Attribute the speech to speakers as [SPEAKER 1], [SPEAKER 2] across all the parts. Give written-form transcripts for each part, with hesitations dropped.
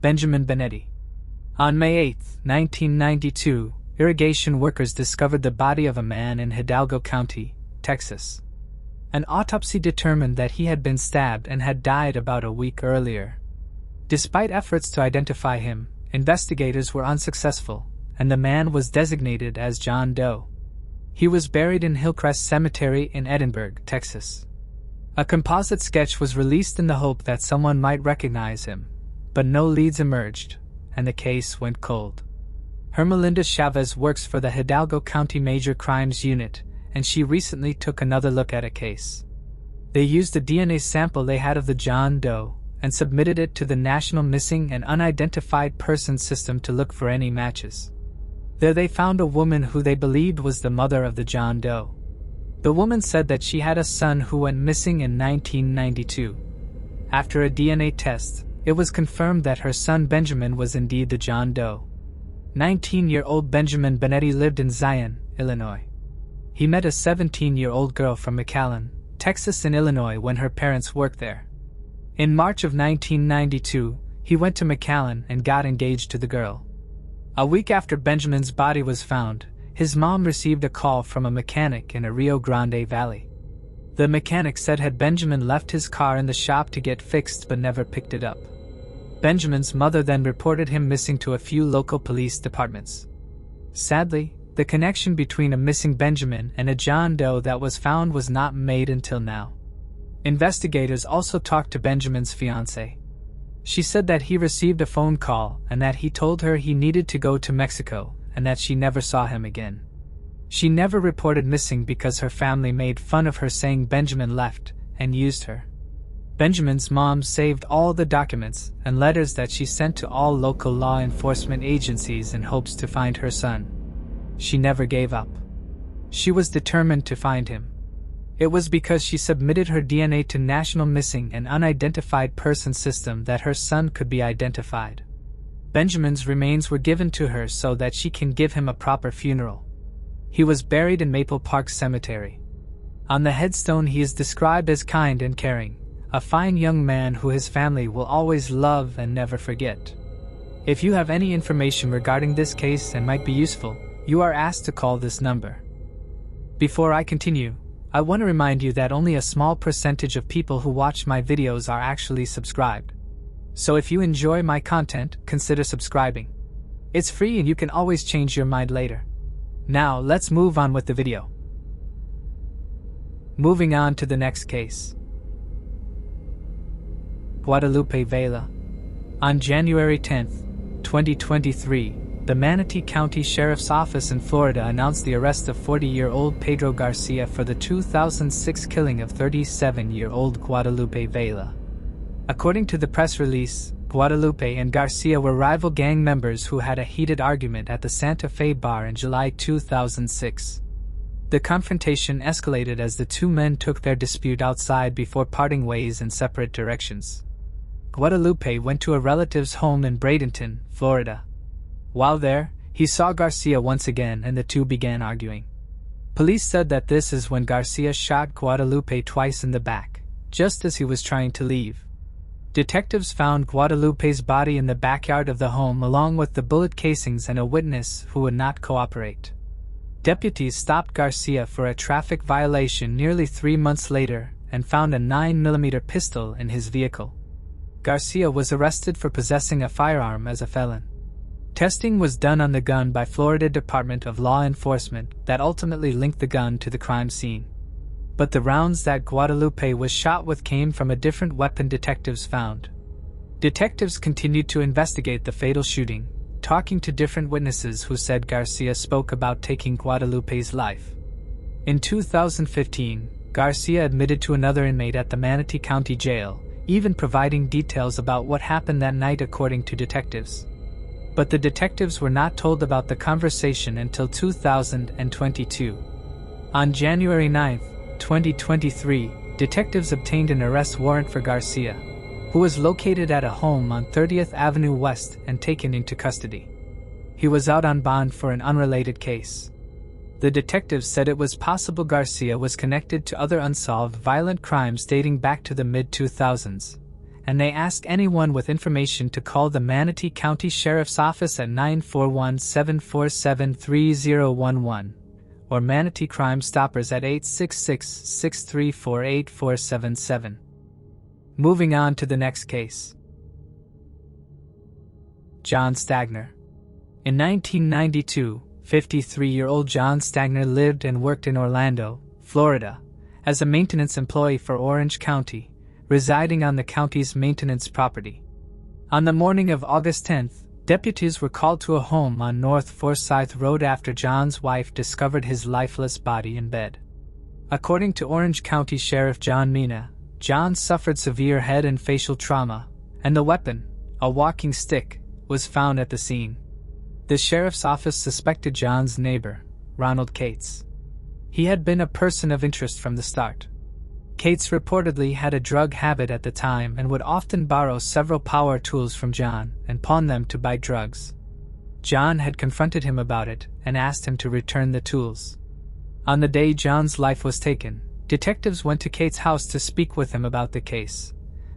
[SPEAKER 1] Benjamin Bennetti. On May 8, 1992, irrigation workers discovered the body of a man in Hidalgo County, Texas. An autopsy determined that he had been stabbed and had died about a week earlier. Despite efforts to identify him, investigators were unsuccessful, and the man was designated as John Doe. He was buried in Hillcrest Cemetery in Edinburgh, Texas. A composite sketch was released in the hope that someone might recognize him, but no leads emerged, and the case went cold. Hermelinda Chavez works for the Hidalgo County Major Crimes Unit, and she recently took another look at a case. They used a DNA sample they had of the John Doe and submitted it to the National Missing and Unidentified Persons System to look for any matches. There they found a woman who they believed was the mother of the John Doe. The woman said that she had a son who went missing in 1992. After a DNA test, it was confirmed that her son Benjamin was indeed the John Doe. 19-year-old Benjamin Bennetti lived in Zion, Illinois. He met a 17-year-old girl from McAllen, Texas in Illinois when her parents worked there. In March of 1992, he went to McAllen and got engaged to the girl. A week after Benjamin's body was found, his mom received a call from a mechanic in a Rio Grande Valley. The mechanic said had Benjamin left his car in the shop to get fixed but never picked it up. Benjamin's mother then reported him missing to a few local police departments. Sadly, the connection between a missing Benjamin and a John Doe that was found was not made until now. Investigators also talked to Benjamin's fiancée. She said that he received a phone call and that he told her he needed to go to Mexico and that she never saw him again. She never reported missing because her family made fun of her saying Benjamin left and used her. Benjamin's mom saved all the documents and letters that she sent to all local law enforcement agencies in hopes to find her son. She never gave up. She was determined to find him. It was because she submitted her DNA to National Missing and Unidentified Persons System that her son could be identified. Benjamin's remains were given to her so that she can give him a proper funeral. He was buried in Maple Park Cemetery. On the headstone he is described as kind and caring, a fine young man who his family will always love and never forget. If you have any information regarding this case and might be useful, you are asked to call this number. Before I continue, I want to remind you that only a small percentage of people who watch my videos are actually subscribed. So if you enjoy my content, consider subscribing. It's free and you can always change your mind later. Now let's move on with the video. Moving on to the next case. Guadalupe Vela. On January 10, 2023, the Manatee County Sheriff's Office in Florida announced the arrest of 40-year-old Pedro Garcia for the 2006 killing of 37-year-old Guadalupe Vela. According to the press release, Guadalupe and Garcia were rival gang members who had a heated argument at the Santa Fe bar in July 2006. The confrontation escalated as the two men took their dispute outside before parting ways in separate directions. Guadalupe went to a relative's home in Bradenton, Florida. While there, he saw Garcia once again and the two began arguing. Police said that this is when Garcia shot Guadalupe twice in the back, just as he was trying to leave. Detectives found Guadalupe's body in the backyard of the home along with the bullet casings and a witness who would not cooperate. Deputies stopped Garcia for a traffic violation nearly 3 months later and found a 9mm pistol in his vehicle. Garcia was arrested for possessing a firearm as a felon. Testing was done on the gun by Florida Department of Law Enforcement that ultimately linked the gun to the crime scene. But the rounds that Guadalupe was shot with came from a different weapon detectives found. Detectives continued to investigate the fatal shooting, talking to different witnesses who said Garcia spoke about taking Guadalupe's life. In 2015, Garcia admitted to another inmate at the Manatee County Jail, even providing details about what happened that night according to detectives. But the detectives were not told about the conversation until 2022. On January 9, 2023, detectives obtained an arrest warrant for Garcia, who was located at a home on 30th Avenue West and taken into custody. He was out on bond for an unrelated case. The detectives said it was possible Garcia was connected to other unsolved violent crimes dating back to the mid-2000s, and they ask anyone with information to call the Manatee County Sheriff's Office at 941-747-3011 or Manatee Crime Stoppers at 866-634-8477. Moving on to the next case. John Stagner. In 1992, 53-year-old John Stagner lived and worked in Orlando, Florida, as a maintenance employee for Orange County, residing on the county's maintenance property. On the morning of August 10th, deputies were called to a home on North Forsyth Road after John's wife discovered his lifeless body in bed. According to Orange County Sheriff John Mina, John suffered severe head and facial trauma, and the weapon, a walking stick, was found at the scene. The sheriff's office suspected John's neighbor, Ronald Cates. He had been a person of interest from the start. Cates reportedly had a drug habit at the time and would often borrow several power tools from John and pawn them to buy drugs. John had confronted him about it and asked him to return the tools. On the day John's life was taken, detectives went to Cates' house to speak with him about the case,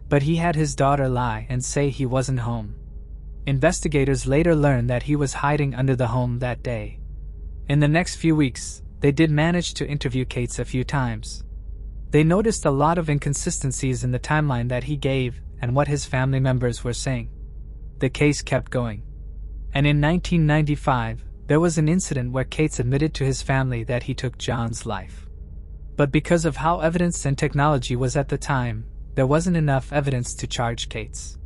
[SPEAKER 1] but he had his daughter lie and say he wasn't home. Investigators later learned that he was hiding under the home that day. In the next few weeks, they did manage to interview Cates a few times. They noticed a lot of inconsistencies in the timeline that he gave and what his family members were saying. The case kept going. And in 1995, there was an incident where Cates admitted to his family that he took John's life. But because of how evidence and technology was at the time, there wasn't enough evidence to charge Cates.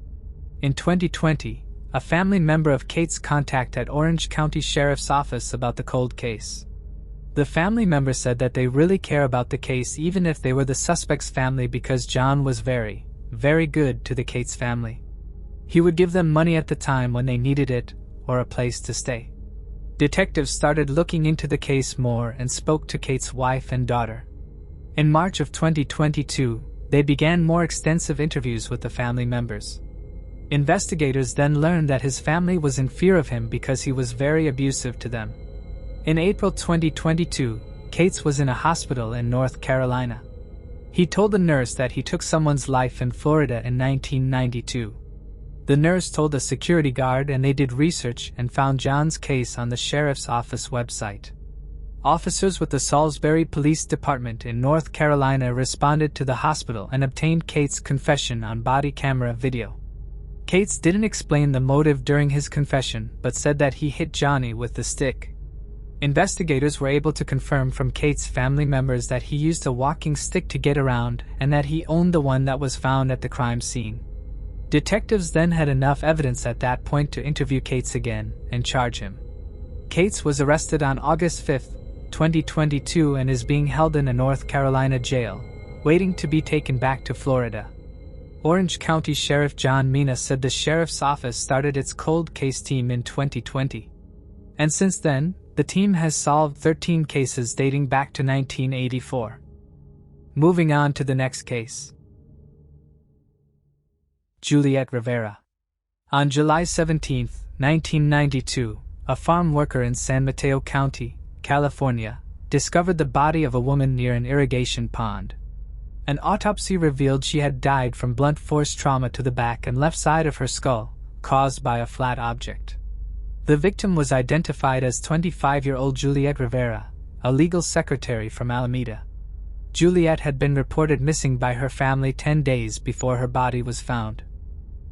[SPEAKER 1] In 2020, a family member of Cates contacted Orange County Sheriff's Office about the cold case. The family member said that they really care about the case even if they were the suspect's family because John was very, very good to the Cates family. He would give them money at the time when they needed it, or a place to stay. Detectives started looking into the case more and spoke to Cates' wife and daughter. In March of 2022, they began more extensive interviews with the family members. Investigators then learned that his family was in fear of him because he was very abusive to them. In April 2022, Cates was in a hospital in North Carolina. He told the nurse that he took someone's life in Florida in 1992. The nurse told a security guard and they did research and found John's case on the sheriff's office website. Officers with the Salisbury Police Department in North Carolina responded to the hospital and obtained Cates' confession on body camera video. Cates didn't explain the motive during his confession but said that he hit Johnny with the stick. Investigators were able to confirm from Cates' family members that he used a walking stick to get around and that he owned the one that was found at the crime scene. Detectives then had enough evidence at that point to interview Cates again and charge him. Cates was arrested on August 5, 2022 and is being held in a North Carolina jail, waiting to be taken back to Florida. Orange County Sheriff John Mina said the sheriff's office started its cold case team in 2020. And since then, the team has solved 13 cases dating back to 1984. Moving on to the next case. Juliet Rivera. On July 17, 1992, a farm worker in San Mateo County, California, discovered the body of a woman near an irrigation pond. An autopsy revealed she had died from blunt force trauma to the back and left side of her skull, caused by a flat object. The victim was identified as 25-year-old Juliet Rivera, a legal secretary from Alameda. Juliet had been reported missing by her family 10 days before her body was found.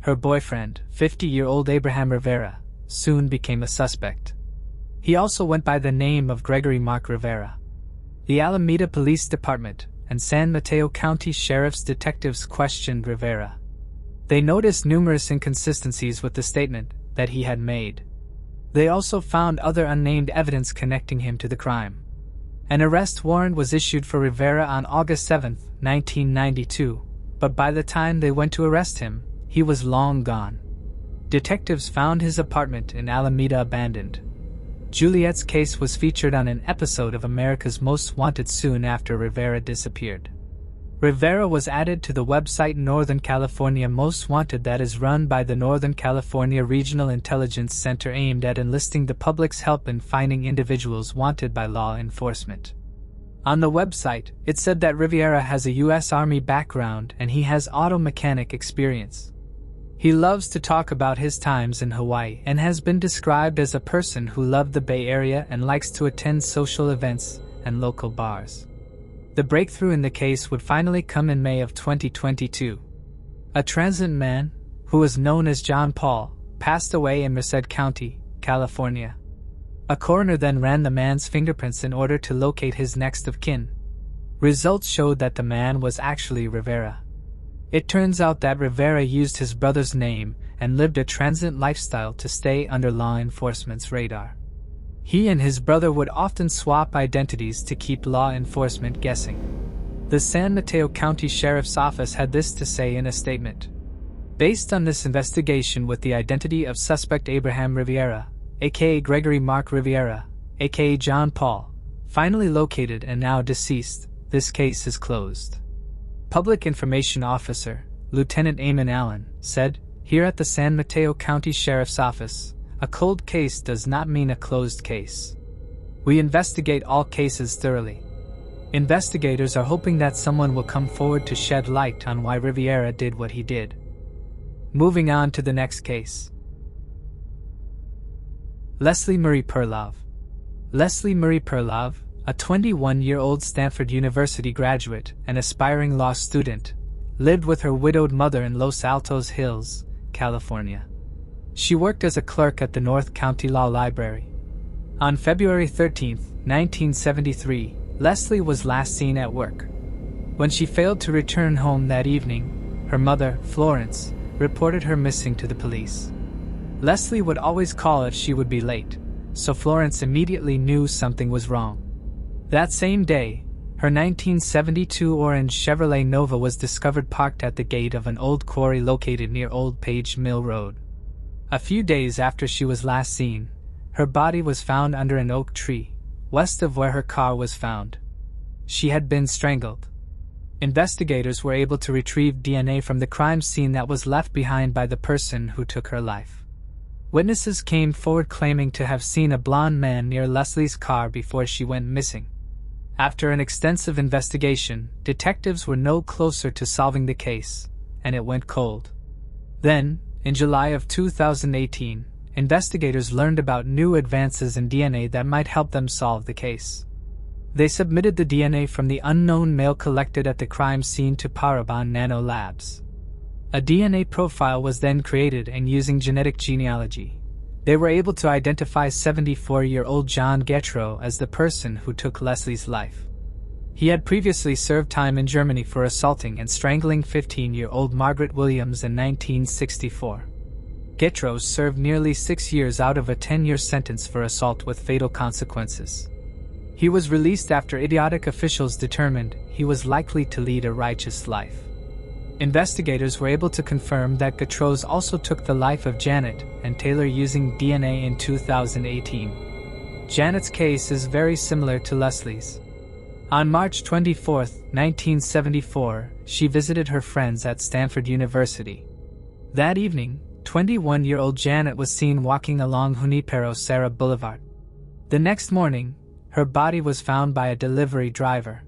[SPEAKER 1] Her boyfriend, 50-year-old Abraham Rivera, soon became a suspect. He also went by the name of Gregory Mark Rivera. The Alameda Police Department and San Mateo County Sheriff's detectives questioned Rivera. They noticed numerous inconsistencies with the statement that he had made. They also found other unnamed evidence connecting him to the crime. An arrest warrant was issued for Rivera on August 7, 1992, but by the time they went to arrest him, he was long gone. Detectives found his apartment in Alameda abandoned. Juliet's case was featured on an episode of America's Most Wanted soon after Rivera disappeared. Rivera was added to the website Northern California Most Wanted that is run by the Northern California Regional Intelligence Center aimed at enlisting the public's help in finding individuals wanted by law enforcement. On the website, it said that Rivera has a U.S. Army background and he has auto mechanic experience. He loves to talk about his times in Hawaii and has been described as a person who loved the Bay Area and likes to attend social events and local bars. The breakthrough in the case would finally come in May of 2022. A transient man, who was known as John Paul, passed away in Merced County, California. A coroner then ran the man's fingerprints in order to locate his next of kin. Results showed that the man was actually Rivera. It turns out that Rivera used his brother's name and lived a transient lifestyle to stay under law enforcement's radar. He and his brother would often swap identities to keep law enforcement guessing. The San Mateo County Sheriff's Office had this to say in a statement. Based on this investigation with the identity of suspect Abraham Rivera, aka Gregory Mark Rivera, aka John Paul, finally located and now deceased, this case is closed. Public Information Officer, Lieutenant Eamon Allen, said, "Here at the San Mateo County Sheriff's Office, a cold case does not mean a closed case. We investigate all cases thoroughly. Investigators are hoping that someone will come forward to shed light on why Rivera did what he did." Moving on to the next case. Leslie Marie Perlov. Leslie Marie Perlov, a 21-year-old Stanford University graduate and aspiring law student, lived with her widowed mother in Los Altos Hills, California. She worked as a clerk at the North County Law Library. On February 13, 1973, Leslie was last seen at work. When she failed to return home that evening, her mother, Florence, reported her missing to the police. Leslie would always call if she would be late, so Florence immediately knew something was wrong. That same day, her 1972 orange Chevrolet Nova was discovered parked at the gate of an old quarry located near Old Page Mill Road. A few days after she was last seen, her body was found under an oak tree, west of where her car was found. She had been strangled. Investigators were able to retrieve DNA from the crime scene that was left behind by the person who took her life. Witnesses came forward claiming to have seen a blond man near Leslie's car before she went missing. After an extensive investigation, detectives were no closer to solving the case, and it went cold. Then, in July of 2018, investigators learned about new advances in DNA that might help them solve the case. They submitted the DNA from the unknown male collected at the crime scene to Parabon Nano Labs. A DNA profile was then created, and using genetic genealogy, they were able to identify 74-year-old John Getro as the person who took Leslie's life. He had previously served time in Germany for assaulting and strangling 15-year-old Margaret Williams in 1964. Getro served nearly 6 years out of a 10-year sentence for assault with fatal consequences. He was released after idiotic officials determined he was likely to lead a righteous life. Investigators were able to confirm that Getros also took the life of Janet and Taylor using DNA in 2018. Janet's case is very similar to Leslie's. On March 24, 1974, she visited her friends at Stanford University. That evening, 21-year-old Janet was seen walking along Junipero Serra Boulevard. The next morning, her body was found by a delivery driver.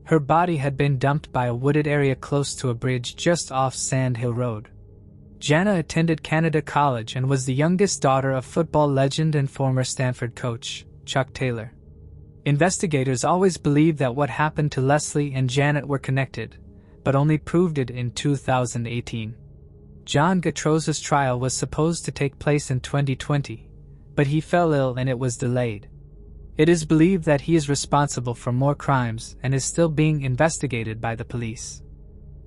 [SPEAKER 1] Her body had been dumped by a wooded area close to a bridge just off Sand Hill Road. Jana attended Canada College and was the youngest daughter of football legend and former Stanford coach, Chuck Taylor. Investigators always believed that what happened to Leslie and Janet were connected, but only proved it in 2018. John Getro's trial was supposed to take place in 2020, but he fell ill and it was delayed. It is believed that he is responsible for more crimes and is still being investigated by the police.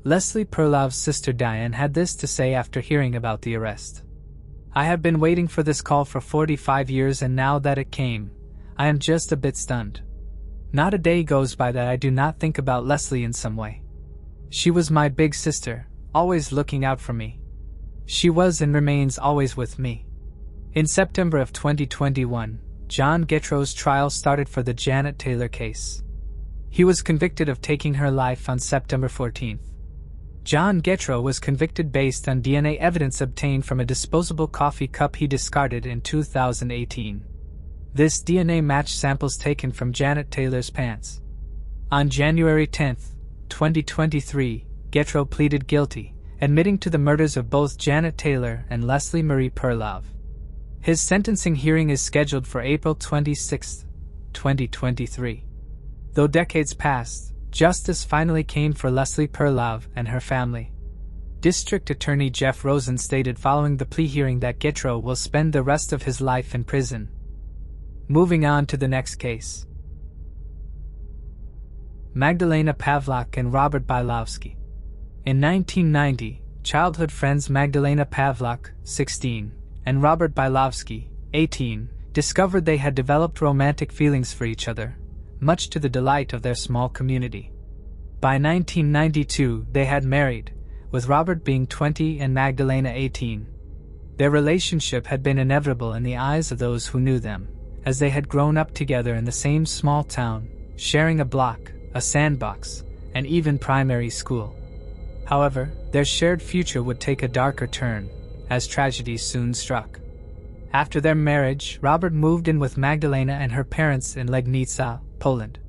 [SPEAKER 1] Leslie Perlov's sister Diane had this to say after hearing about the arrest. "I have been waiting for this call for 45 years, and now that it came, I am just a bit stunned. Not a day goes by that I do not think about Leslie in some way. She was my big sister, always looking out for me. She was and remains always with me." In September of 2021, John Getro's trial started for the Janet Taylor case. He was convicted of taking her life on September 14th. John Getro was convicted based on DNA evidence obtained from a disposable coffee cup he discarded in 2018. This DNA matched samples taken from Janet Taylor's pants. On January 10, 2023, Getro pleaded guilty, admitting to the murders of both Janet Taylor and Leslie Marie Perlov. His sentencing hearing is scheduled for April 26, 2023. Though decades passed, justice finally came for Leslie Perlov and her family. District Attorney Jeff Rosen stated following the plea hearing that Getro will spend the rest of his life in prison. Moving on to the next case. Magdalena Pavlak and Robert Bailovsky. In 1990, childhood friends Magdalena Pavlak, 16, and Robert Bailovsky, 18, discovered they had developed romantic feelings for each other, much to the delight of their small community. By 1992, they had married, with Robert being 20 and Magdalena 18. Their relationship had been inevitable in the eyes of those who knew them, as they had grown up together in the same small town, sharing a block, a sandbox, and even primary school. However, their shared future would take a darker turn, as tragedy soon struck. After their marriage, Robert moved in with Magdalena and her parents in Legnica, Poland.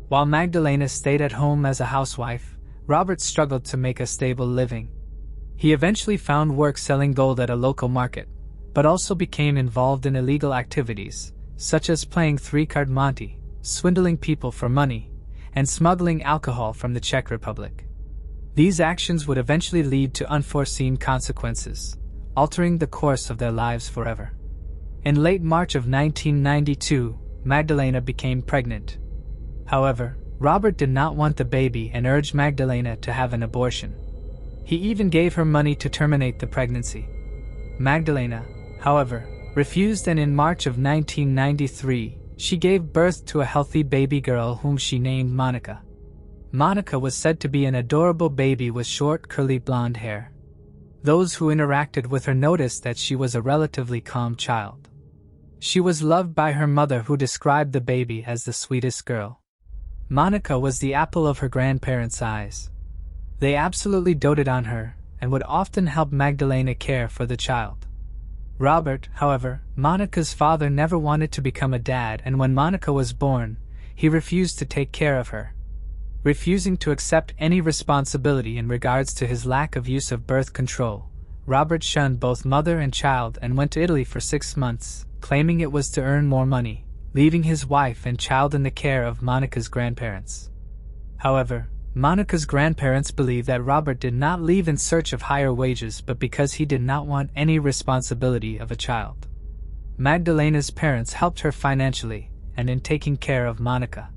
[SPEAKER 1] While Magdalena stayed at home as a housewife, Robert struggled to make a stable living. He eventually found work selling gold at a local market, but also became involved in illegal activities, such as playing three-card Monte, swindling people for money, and smuggling alcohol from the Czech Republic. These actions would eventually lead to unforeseen consequences, altering the course of their lives forever. In late March of 1992, Magdalena became pregnant. However, Robert did not want the baby and urged Magdalena to have an abortion. He even gave her money to terminate the pregnancy. Magdalena, however, refused, and in March of 1993, she gave birth to a healthy baby girl whom she named Monica. Monica was said to be an adorable baby with short curly blonde hair. Those who interacted with her noticed that she was a relatively calm child. She was loved by her mother, who described the baby as the sweetest girl. Monica was the apple of her grandparents' eyes. They absolutely doted on her and would often help Magdalena care for the child. Robert, however, Monica's father, never wanted to become a dad, and when Monica was born, he refused to take care of her. Refusing to accept any responsibility in regards to his lack of use of birth control, Robert shunned both mother and child and went to Italy for 6 months, claiming it was to earn more money, leaving his wife and child in the care of Monica's grandparents. However, Monica's grandparents believed that Robert did not leave in search of higher wages, but because he did not want any responsibility of a child. Magdalena's parents helped her financially and in taking care of Monica.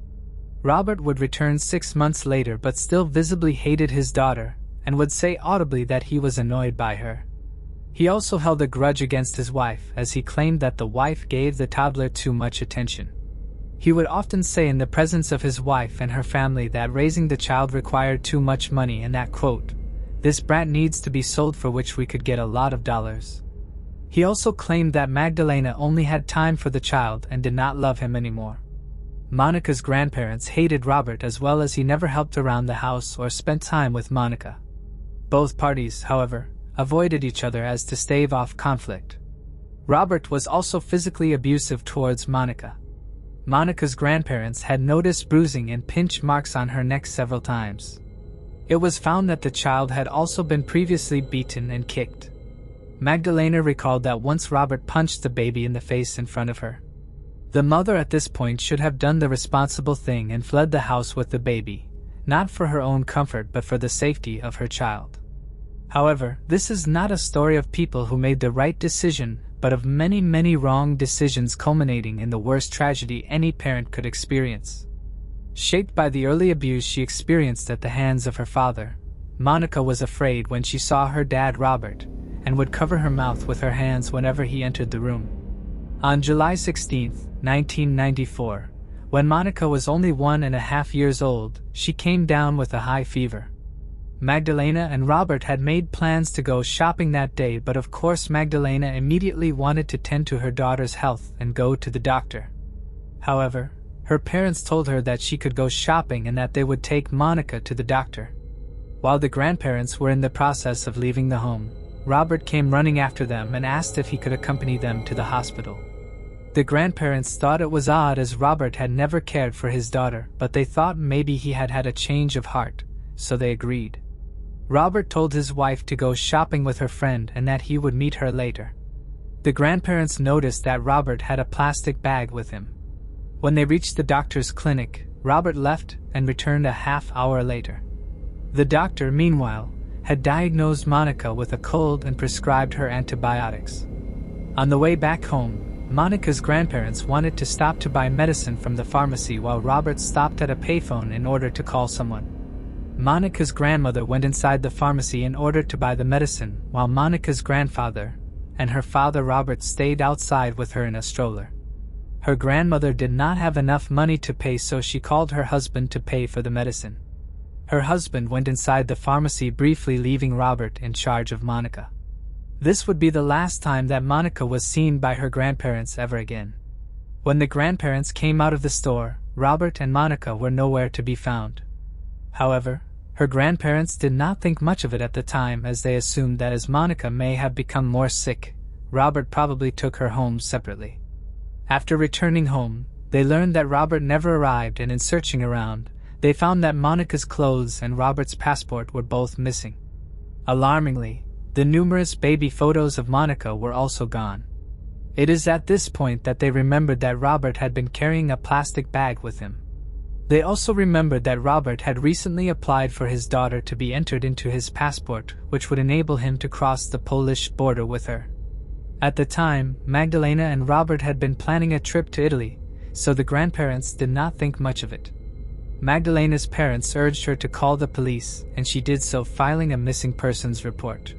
[SPEAKER 1] Robert would return 6 months later, but still visibly hated his daughter and would say audibly that he was annoyed by her. He also held a grudge against his wife, as he claimed that the wife gave the toddler too much attention. He would often say in the presence of his wife and her family that raising the child required too much money and that, quote, "This brat needs to be sold, for which we could get a lot of dollars." He also claimed that Magdalena only had time for the child and did not love him anymore. Monica's grandparents hated Robert as well, as he never helped around the house or spent time with Monica. Both parties, however, avoided each other as to stave off conflict. Robert was also physically abusive towards Monica. Monica's grandparents had noticed bruising and pinch marks on her neck several times. It was found that the child had also been previously beaten and kicked. Magdalena recalled that once Robert punched the baby in the face in front of her. The mother at this point should have done the responsible thing and fled the house with the baby, not for her own comfort but for the safety of her child. However, this is not a story of people who made the right decision, but of many, many wrong decisions culminating in the worst tragedy any parent could experience. Shaped by the early abuse she experienced at the hands of her father, Monica was afraid when she saw her dad Robert, and would cover her mouth with her hands whenever he entered the room. On July 16, 1994, when Monica was only 1.5 years old, she came down with a high fever. Magdalena and Robert had made plans to go shopping that day, but of course Magdalena immediately wanted to tend to her daughter's health and go to the doctor. However, her parents told her that she could go shopping and that they would take Monica to the doctor. While the grandparents were in the process of leaving the home, Robert came running after them and asked if he could accompany them to the hospital. The grandparents thought it was odd as Robert had never cared for his daughter, but they thought maybe he had had a change of heart, so they agreed. Robert told his wife to go shopping with her friend and that he would meet her later. The grandparents noticed that Robert had a plastic bag with him. When they reached the doctor's clinic, Robert left and returned a half-hour later. The doctor, meanwhile, had diagnosed Monica with a cold and prescribed her antibiotics. On the way back home, Monica's grandparents wanted to stop to buy medicine from the pharmacy while Robert stopped at a payphone in order to call someone. Monica's grandmother went inside the pharmacy in order to buy the medicine, while Monica's grandfather and her father Robert stayed outside with her in a stroller. Her grandmother did not have enough money to pay, so she called her husband to pay for the medicine. Her husband went inside the pharmacy briefly, leaving Robert in charge of Monica. This would be the last time that Monica was seen by her grandparents ever again. When the grandparents came out of the store, Robert and Monica were nowhere to be found. However, her grandparents did not think much of it at the time, as they assumed that as Monica may have become more sick, Robert probably took her home separately. After returning home, they learned that Robert never arrived, and in searching around, they found that Monica's clothes and Robert's passport were both missing. Alarmingly, the numerous baby photos of Monica were also gone. It is at this point that they remembered that Robert had been carrying a plastic bag with him. They also remembered that Robert had recently applied for his daughter to be entered into his passport, which would enable him to cross the Polish border with her. At the time, Magdalena and Robert had been planning a trip to Italy, so the grandparents did not think much of it. Magdalena's parents urged her to call the police, and she did so, filing a missing persons report.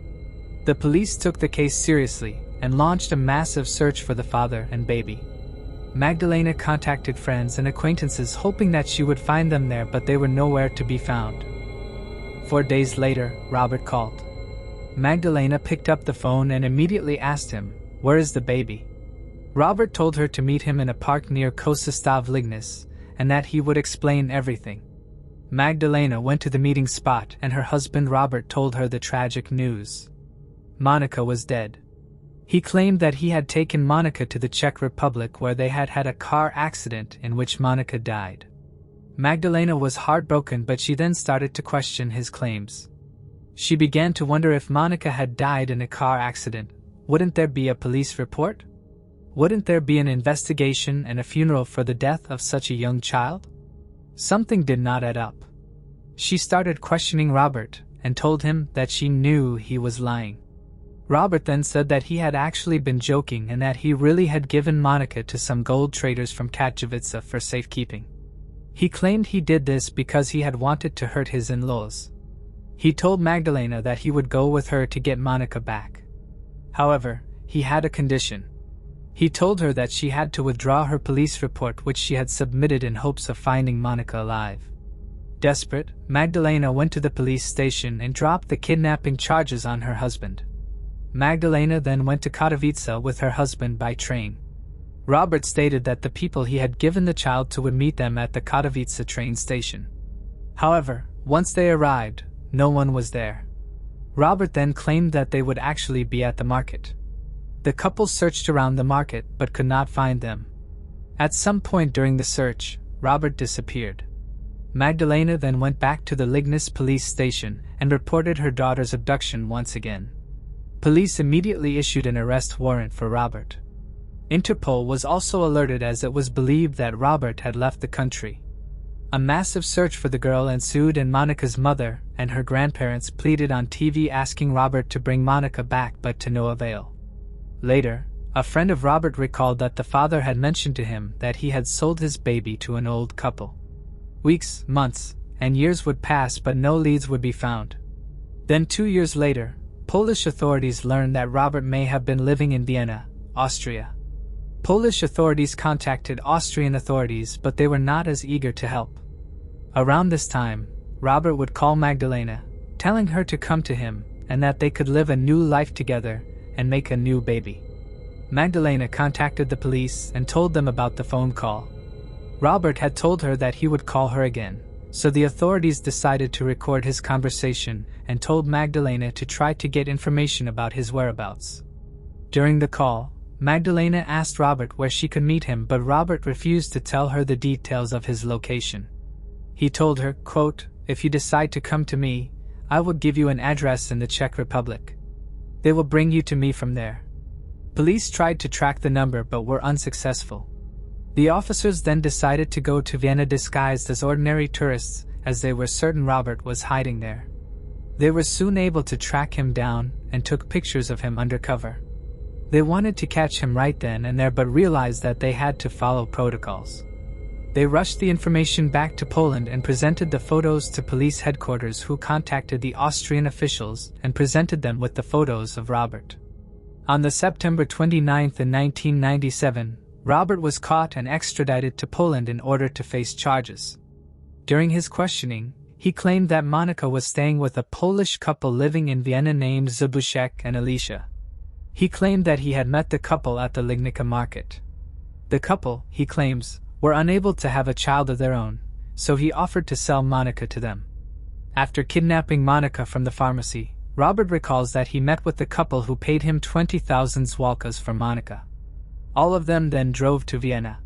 [SPEAKER 1] The police took the case seriously and launched a massive search for the father and baby. Magdalena contacted friends and acquaintances hoping that she would find them there, but they were nowhere to be found. 4 days later, Robert called. Magdalena picked up the phone and immediately asked him, "Where is the baby?" Robert told her to meet him in a park near Kościoła Lignis, and that he would explain everything. Magdalena went to the meeting spot, and her husband Robert told her the tragic news. Monica was dead. He claimed that he had taken Monica to the Czech Republic, where they had had a car accident in which Monica died. Magdalena was heartbroken, but she then started to question his claims. She began to wonder, if Monica had died in a car accident, wouldn't there be a police report? Wouldn't there be an investigation and a funeral for the death of such a young child? Something did not add up. She started questioning Robert and told him that she knew he was lying. Robert then said that he had actually been joking and that he really had given Monica to some gold traders from Katowice for safekeeping. He claimed he did this because he had wanted to hurt his in-laws. He told Magdalena that he would go with her to get Monica back. However, he had a condition. He told her that she had to withdraw her police report, which she had submitted in hopes of finding Monica alive. Desperate, Magdalena went to the police station and dropped the kidnapping charges on her husband. Magdalena then went to Katowice with her husband by train. Robert stated that the people he had given the child to would meet them at the Katowice train station. However, once they arrived, no one was there. Robert then claimed that they would actually be at the market. The couple searched around the market but could not find them. At some point during the search, Robert disappeared. Magdalena then went back to the Lignis police station and reported her daughter's abduction once again. Police immediately issued an arrest warrant for Robert. Interpol was also alerted, as it was believed that Robert had left the country. A massive search for the girl ensued, and Monica's mother and her grandparents pleaded on TV asking Robert to bring Monica back, but to no avail. Later, a friend of Robert recalled that the father had mentioned to him that he had sold his baby to an old couple. Weeks, months, and years would pass, but no leads would be found. Then 2 years later, Polish authorities learned that Robert may have been living in Vienna, Austria. Polish authorities contacted Austrian authorities, but they were not as eager to help. Around this time, Robert would call Magdalena, telling her to come to him and that they could live a new life together and make a new baby. Magdalena contacted the police and told them about the phone call. Robert had told her that he would call her again, so the authorities decided to record his conversation and told Magdalena to try to get information about his whereabouts. During the call, Magdalena asked Robert where she could meet him, but Robert refused to tell her the details of his location. He told her, quote, "If you decide to come to me, I will give you an address in the Czech Republic. They will bring you to me from there." Police tried to track the number but were unsuccessful. The officers then decided to go to Vienna disguised as ordinary tourists, as they were certain Robert was hiding there. They were soon able to track him down and took pictures of him undercover. They wanted to catch him right then and there but realized that they had to follow protocols. They rushed the information back to Poland and presented the photos to police headquarters, who contacted the Austrian officials and presented them with the photos of Robert. On the September 29th in 1997, Robert was caught and extradited to Poland in order to face charges. During his questioning, he claimed that Monica was staying with a Polish couple living in Vienna named Zbyszek and Alicia. He claimed that he had met the couple at the Lignica market. The couple, he claims, were unable to have a child of their own, so he offered to sell Monica to them. After kidnapping Monica from the pharmacy, Robert recalls that he met with the couple, who paid him 20,000 złotych for Monica. All of them then drove to Vienna.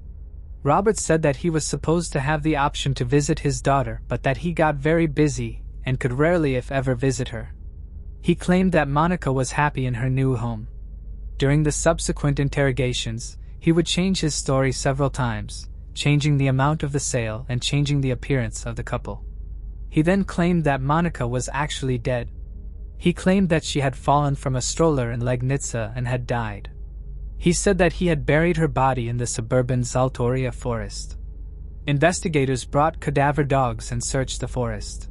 [SPEAKER 1] Robert said that he was supposed to have the option to visit his daughter, but that he got very busy and could rarely if ever visit her. He claimed that Monica was happy in her new home. During the subsequent interrogations, he would change his story several times, changing the amount of the sale and changing the appearance of the couple. He then claimed that Monica was actually dead. He claimed that she had fallen from a stroller in Legnica and had died. He said that he had buried her body in the suburban Zaltoria forest. Investigators brought cadaver dogs and searched the forest.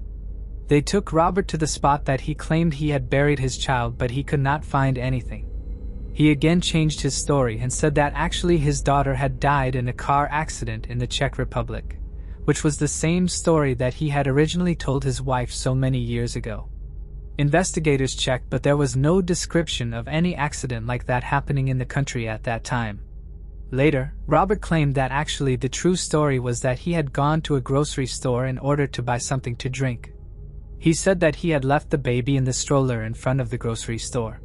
[SPEAKER 1] They took Robert to the spot that he claimed he had buried his child, but he could not find anything. He again changed his story and said that actually his daughter had died in a car accident in the Czech Republic, which was the same story that he had originally told his wife so many years ago. Investigators checked, but there was no description of any accident like that happening in the country at that time. Later, Robert claimed that actually the true story was that he had gone to a grocery store in order to buy something to drink. He said that he had left the baby in the stroller in front of the grocery store.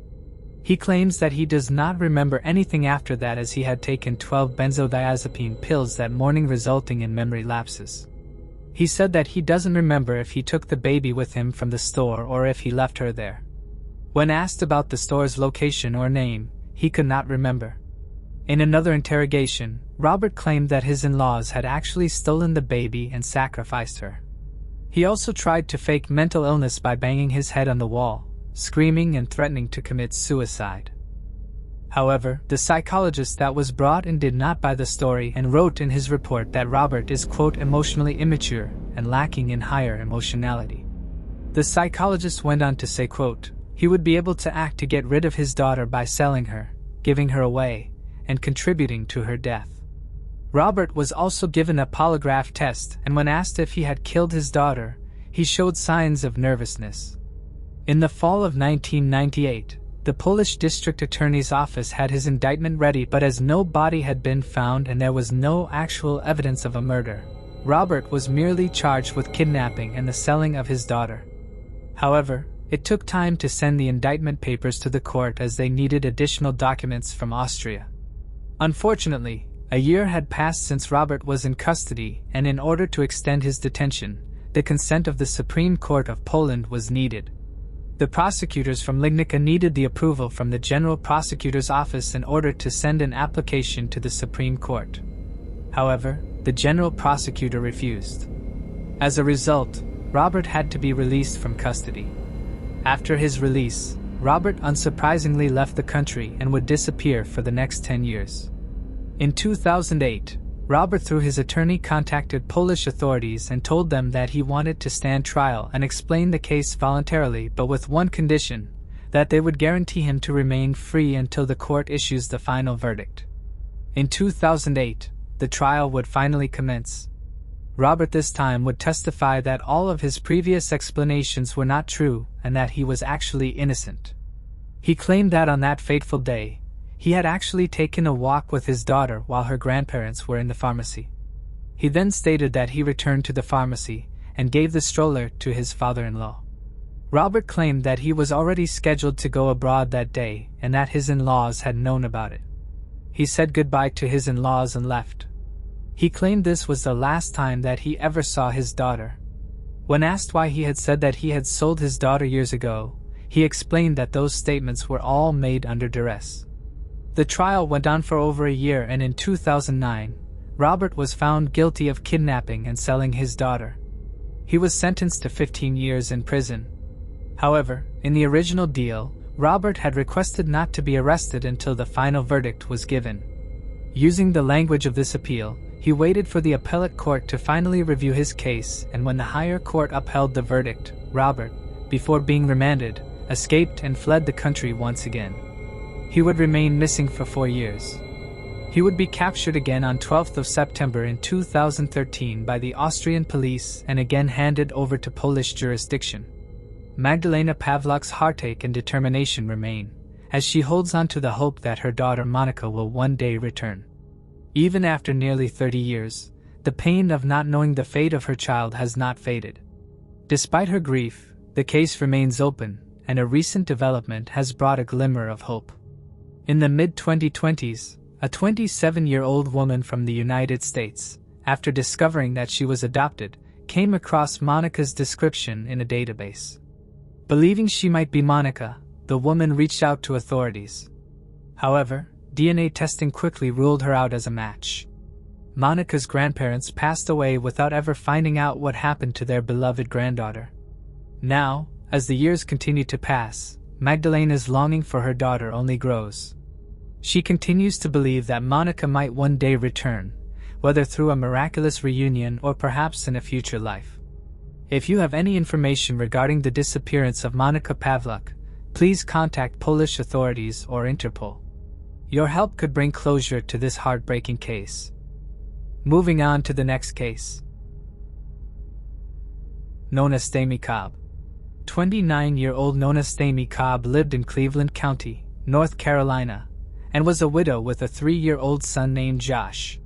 [SPEAKER 1] He claims that he does not remember anything after that, as he had taken 12 benzodiazepine pills that morning, resulting in memory lapses. He said that he doesn't remember if he took the baby with him from the store or if he left her there. When asked about the store's location or name, he could not remember. In another interrogation, Robert claimed that his in-laws had actually stolen the baby and sacrificed her. He also tried to fake mental illness by banging his head on the wall, screaming and threatening to commit suicide. However, the psychologist that was brought in did not buy the story and wrote in his report that Robert is, quote, emotionally immature and lacking in higher emotionality. The psychologist went on to say, quote, he would be able to act to get rid of his daughter by selling her, giving her away, and contributing to her death. Robert was also given a polygraph test, and when asked if he had killed his daughter, he showed signs of nervousness. In the fall of 1998, the Polish district attorney's office had his indictment ready, but as no body had been found and there was no actual evidence of a murder, Robert was merely charged with kidnapping and the selling of his daughter. However, it took time to send the indictment papers to the court, as they needed additional documents from Austria. Unfortunately, a year had passed since Robert was in custody, and in order to extend his detention, the consent of the Supreme Court of Poland was needed. The prosecutors from Lignica needed the approval from the General Prosecutor's Office in order to send an application to the Supreme Court. However, the General Prosecutor refused. As a result, Robert had to be released from custody. After his release, Robert unsurprisingly left the country and would disappear for the next 10 years. In 2008, Robert, through his attorney, contacted Polish authorities and told them that he wanted to stand trial and explain the case voluntarily, but with one condition, that they would guarantee him to remain free until the court issues the final verdict. In 2008, the trial would finally commence. Robert this time would testify that all of his previous explanations were not true and that he was actually innocent. He claimed that on that fateful day, he had actually taken a walk with his daughter while her grandparents were in the pharmacy. He then stated that he returned to the pharmacy and gave the stroller to his father-in-law. Robert claimed that he was already scheduled to go abroad that day and that his in-laws had known about it. he said goodbye to his in-laws and left. He claimed this was the last time that he ever saw his daughter. When asked why he had said that he had sold his daughter years ago, he explained that those statements were all made under duress. The trial went on for over a year, and in 2009, Robert was found guilty of kidnapping and selling his daughter. He was sentenced to 15 years in prison. However, in the original deal, Robert had requested not to be arrested until the final verdict was given. Using the language of this appeal, he waited for the appellate court to finally review his case, and when the higher court upheld the verdict, Robert, before being remanded, escaped and fled the country once again. He would remain missing for 4 years. He would be captured again on 12th of September in 2013 by the Austrian police and again handed over to Polish jurisdiction. Magdalena Pawlak's heartache and determination remain, as she holds on to the hope that her daughter Monica will one day return. Even after nearly 30 years, the pain of not knowing the fate of her child has not faded. Despite her grief, the case remains open, and a recent development has brought a glimmer of hope. In the mid-2020s, a 27-year-old woman from the United States, after discovering that she was adopted, came across Monica's description in a database. Believing she might be Monica, the woman reached out to authorities. However, DNA testing quickly ruled her out as a match. Monica's grandparents passed away without ever finding out what happened to their beloved granddaughter. Now, as the years continue to pass, Magdalena's longing for her daughter only grows. She continues to believe that Monica might one day return, whether through a miraculous reunion or perhaps in a future life. If you have any information regarding the disappearance of Monica Pawlak, please contact Polish authorities or Interpol. Your help could bring closure to this heartbreaking case. Moving on to the next case. Nona Stamey Cobb. 29-year-old Nona Stamey Cobb lived in Cleveland County, North Carolina, and was a widow with a 3-year-old son named Josh.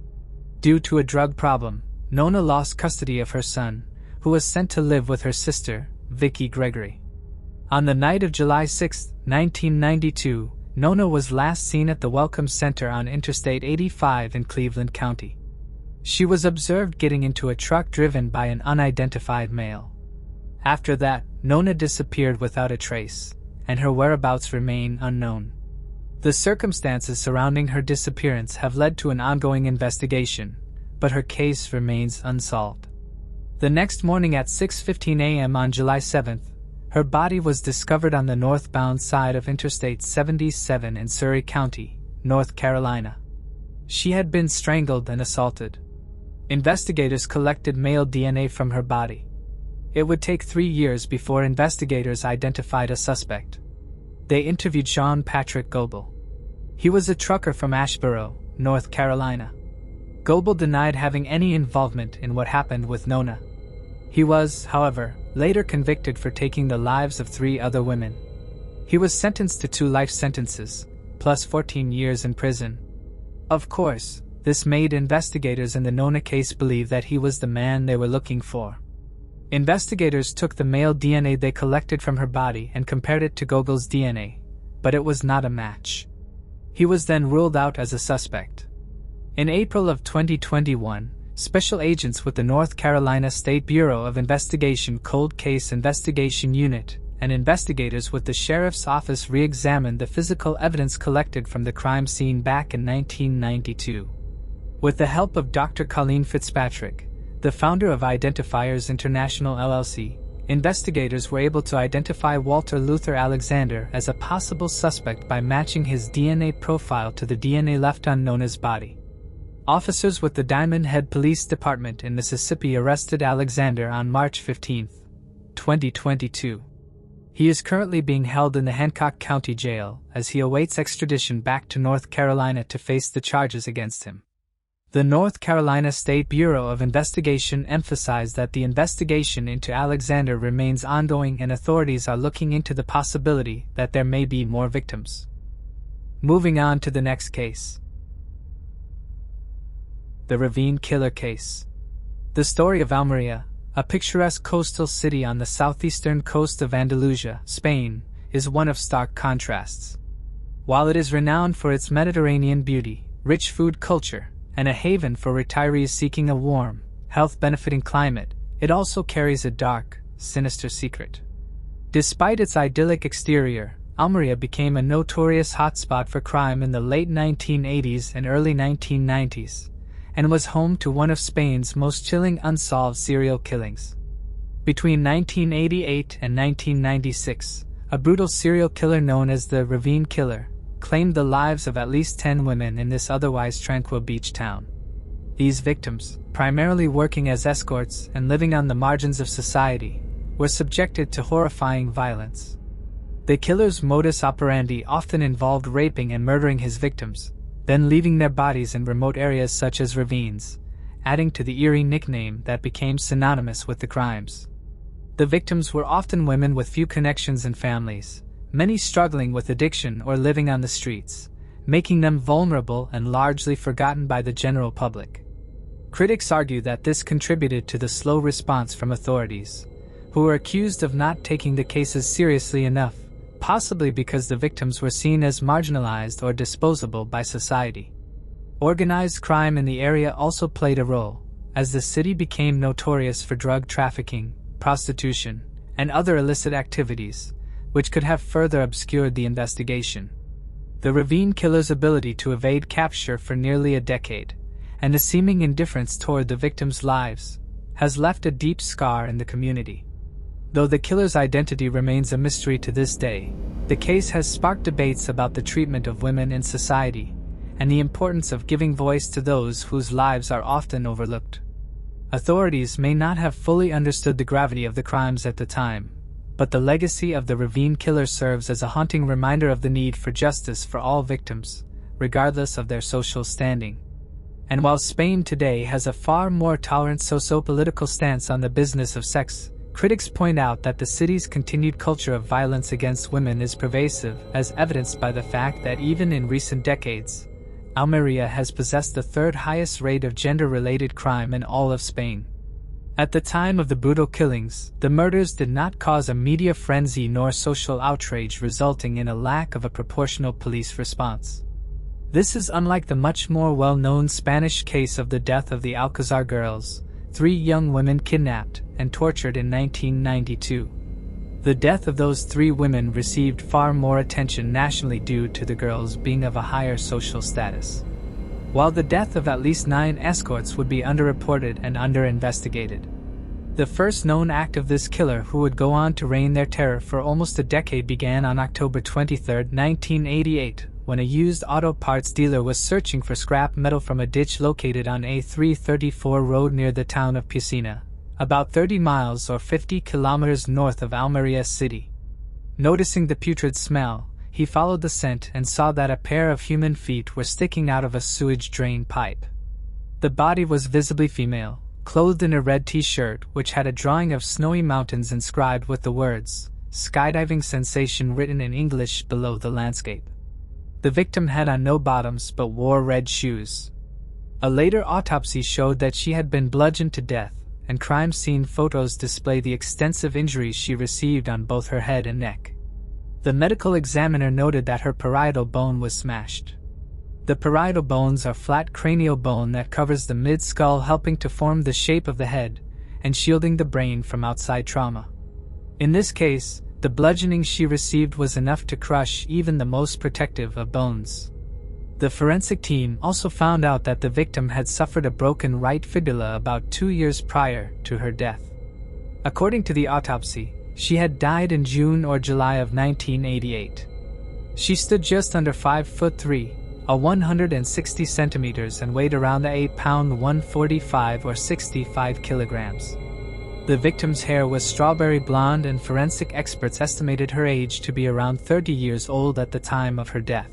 [SPEAKER 1] Due to a drug problem, Nona lost custody of her son, who was sent to live with her sister, Vicki Gregory. On the night of July 6, 1992, Nona was last seen at the Welcome Center on Interstate 85 in Cleveland County. She was observed getting into a truck driven by an unidentified male. After that, Nona disappeared without a trace, and her whereabouts remain unknown. The circumstances surrounding her disappearance have led to an ongoing investigation, but her case remains unsolved. The next morning at 6:15 a.m. on July 7th, her body was discovered on the northbound side of Interstate 77 in Surry County, North Carolina. She had been strangled and assaulted. Investigators collected male DNA from her body. It would take 3 years before investigators identified a suspect. They interviewed Sean Patrick Goebel. He was a trucker from Asheboro, North Carolina. Goebel denied having any involvement in what happened with Nona. He was, however, later convicted for taking the lives of 3 other women. He was sentenced to 2 life sentences, plus 14 years in prison. Of course, this made investigators in the Nona case believe that he was the man they were looking for. Investigators took the male DNA they collected from her body and compared it to Goebel's DNA, but it was not a match. He was then ruled out as a suspect. In April of 2021, special agents with the North Carolina State Bureau of Investigation Cold Case Investigation Unit and investigators with the Sheriff's Office re-examined the physical evidence collected from the crime scene back in 1992. With the help of Dr. Colleen Fitzpatrick, the founder of Identifiers International LLC, investigators were able to identify Walter Luther Alexander as a possible suspect by matching his DNA profile to the DNA left on Nona's body. Officers with the Diamond Head Police Department in Mississippi arrested Alexander on March 15, 2022. He is currently being held in the Hancock County Jail as he awaits extradition back to North Carolina to face the charges against him. The North Carolina State Bureau of Investigation emphasized that the investigation into Alexander remains ongoing and authorities are looking into the possibility that there may be more victims. Moving on to the next case. The Ravine Killer Case. The story of Almeria, a picturesque coastal city on the southeastern coast of Andalusia, Spain, is one of stark contrasts. While it is renowned for its Mediterranean beauty, rich food culture, and a haven for retirees seeking a warm, health-benefiting climate, it also carries a dark, sinister secret. Despite its idyllic exterior, Almería became a notorious hotspot for crime in the late 1980s and early 1990s, and was home to one of Spain's most chilling unsolved serial killings. Between 1988 and 1996, a brutal serial killer known as the Ravine Killer claimed the lives of at least 10 women in this otherwise tranquil beach town. These victims, primarily working as escorts and living on the margins of society, were subjected to horrifying violence. The killer's modus operandi often involved raping and murdering his victims, then leaving their bodies in remote areas such as ravines, adding to the eerie nickname that became synonymous with the crimes. The victims were often women with few connections and families, many struggling with addiction or living on the streets, making them vulnerable and largely forgotten by the general public. Critics argue that this contributed to the slow response from authorities, who were accused of not taking the cases seriously enough, possibly because the victims were seen as marginalized or disposable by society. Organized crime in the area also played a role, as the city became notorious for drug trafficking, prostitution, and other illicit activities, which could have further obscured the investigation. The Ravine Killer's ability to evade capture for nearly a decade, and a seeming indifference toward the victims' lives, has left a deep scar in the community. Though the killer's identity remains a mystery to this day, the case has sparked debates about the treatment of women in society, and the importance of giving voice to those whose lives are often overlooked. Authorities may not have fully understood the gravity of the crimes at the time, but the legacy of the Ravine Killer serves as a haunting reminder of the need for justice for all victims, regardless of their social standing. And while Spain today has a far more tolerant socio-political stance on the business of sex, critics point out that the city's continued culture of violence against women is pervasive, as evidenced by the fact that even in recent decades, Almería has possessed the third highest rate of gender-related crime in all of Spain. At the time of the brutal killings, the murders did not cause a media frenzy nor social outrage, resulting in a lack of a proportional police response. This is unlike the much more well-known Spanish case of the death of the Alcazar girls, 3 young women kidnapped and tortured in 1992. The death of those 3 women received far more attention nationally due to the girls being of a higher social status, while the death of at least 9 escorts would be underreported and under-investigated. The first known act of this killer, who would go on to reign their terror for almost a decade, began on October 23, 1988, when a used auto parts dealer was searching for scrap metal from a ditch located on A334 road near the town of Piscina, about 30 miles or 50 kilometers north of Almería city. Noticing the putrid smell, he followed the scent and saw that a pair of human feet were sticking out of a sewage drain pipe. The body was visibly female, clothed in a red t-shirt which had a drawing of snowy mountains inscribed with the words, "Skydiving Sensation," written in English below the landscape. The victim had on no bottoms but wore red shoes. A later autopsy showed that she had been bludgeoned to death, and crime scene photos display the extensive injuries she received on both her head and neck. The medical examiner noted that her parietal bone was smashed. The parietal bones are flat cranial bone that covers the mid-skull, helping to form the shape of the head and shielding the brain from outside trauma. In this case, the bludgeoning she received was enough to crush even the most protective of bones. The forensic team also found out that the victim had suffered a broken right fibula about 2 years prior to her death. According to the autopsy, she had died in June or July of 1988. She stood just under 5'3", or 160 centimeters, and weighed around the 8-pound 145 or 65 kilograms. The victim's hair was strawberry blonde, and forensic experts estimated her age to be around 30 years old at the time of her death.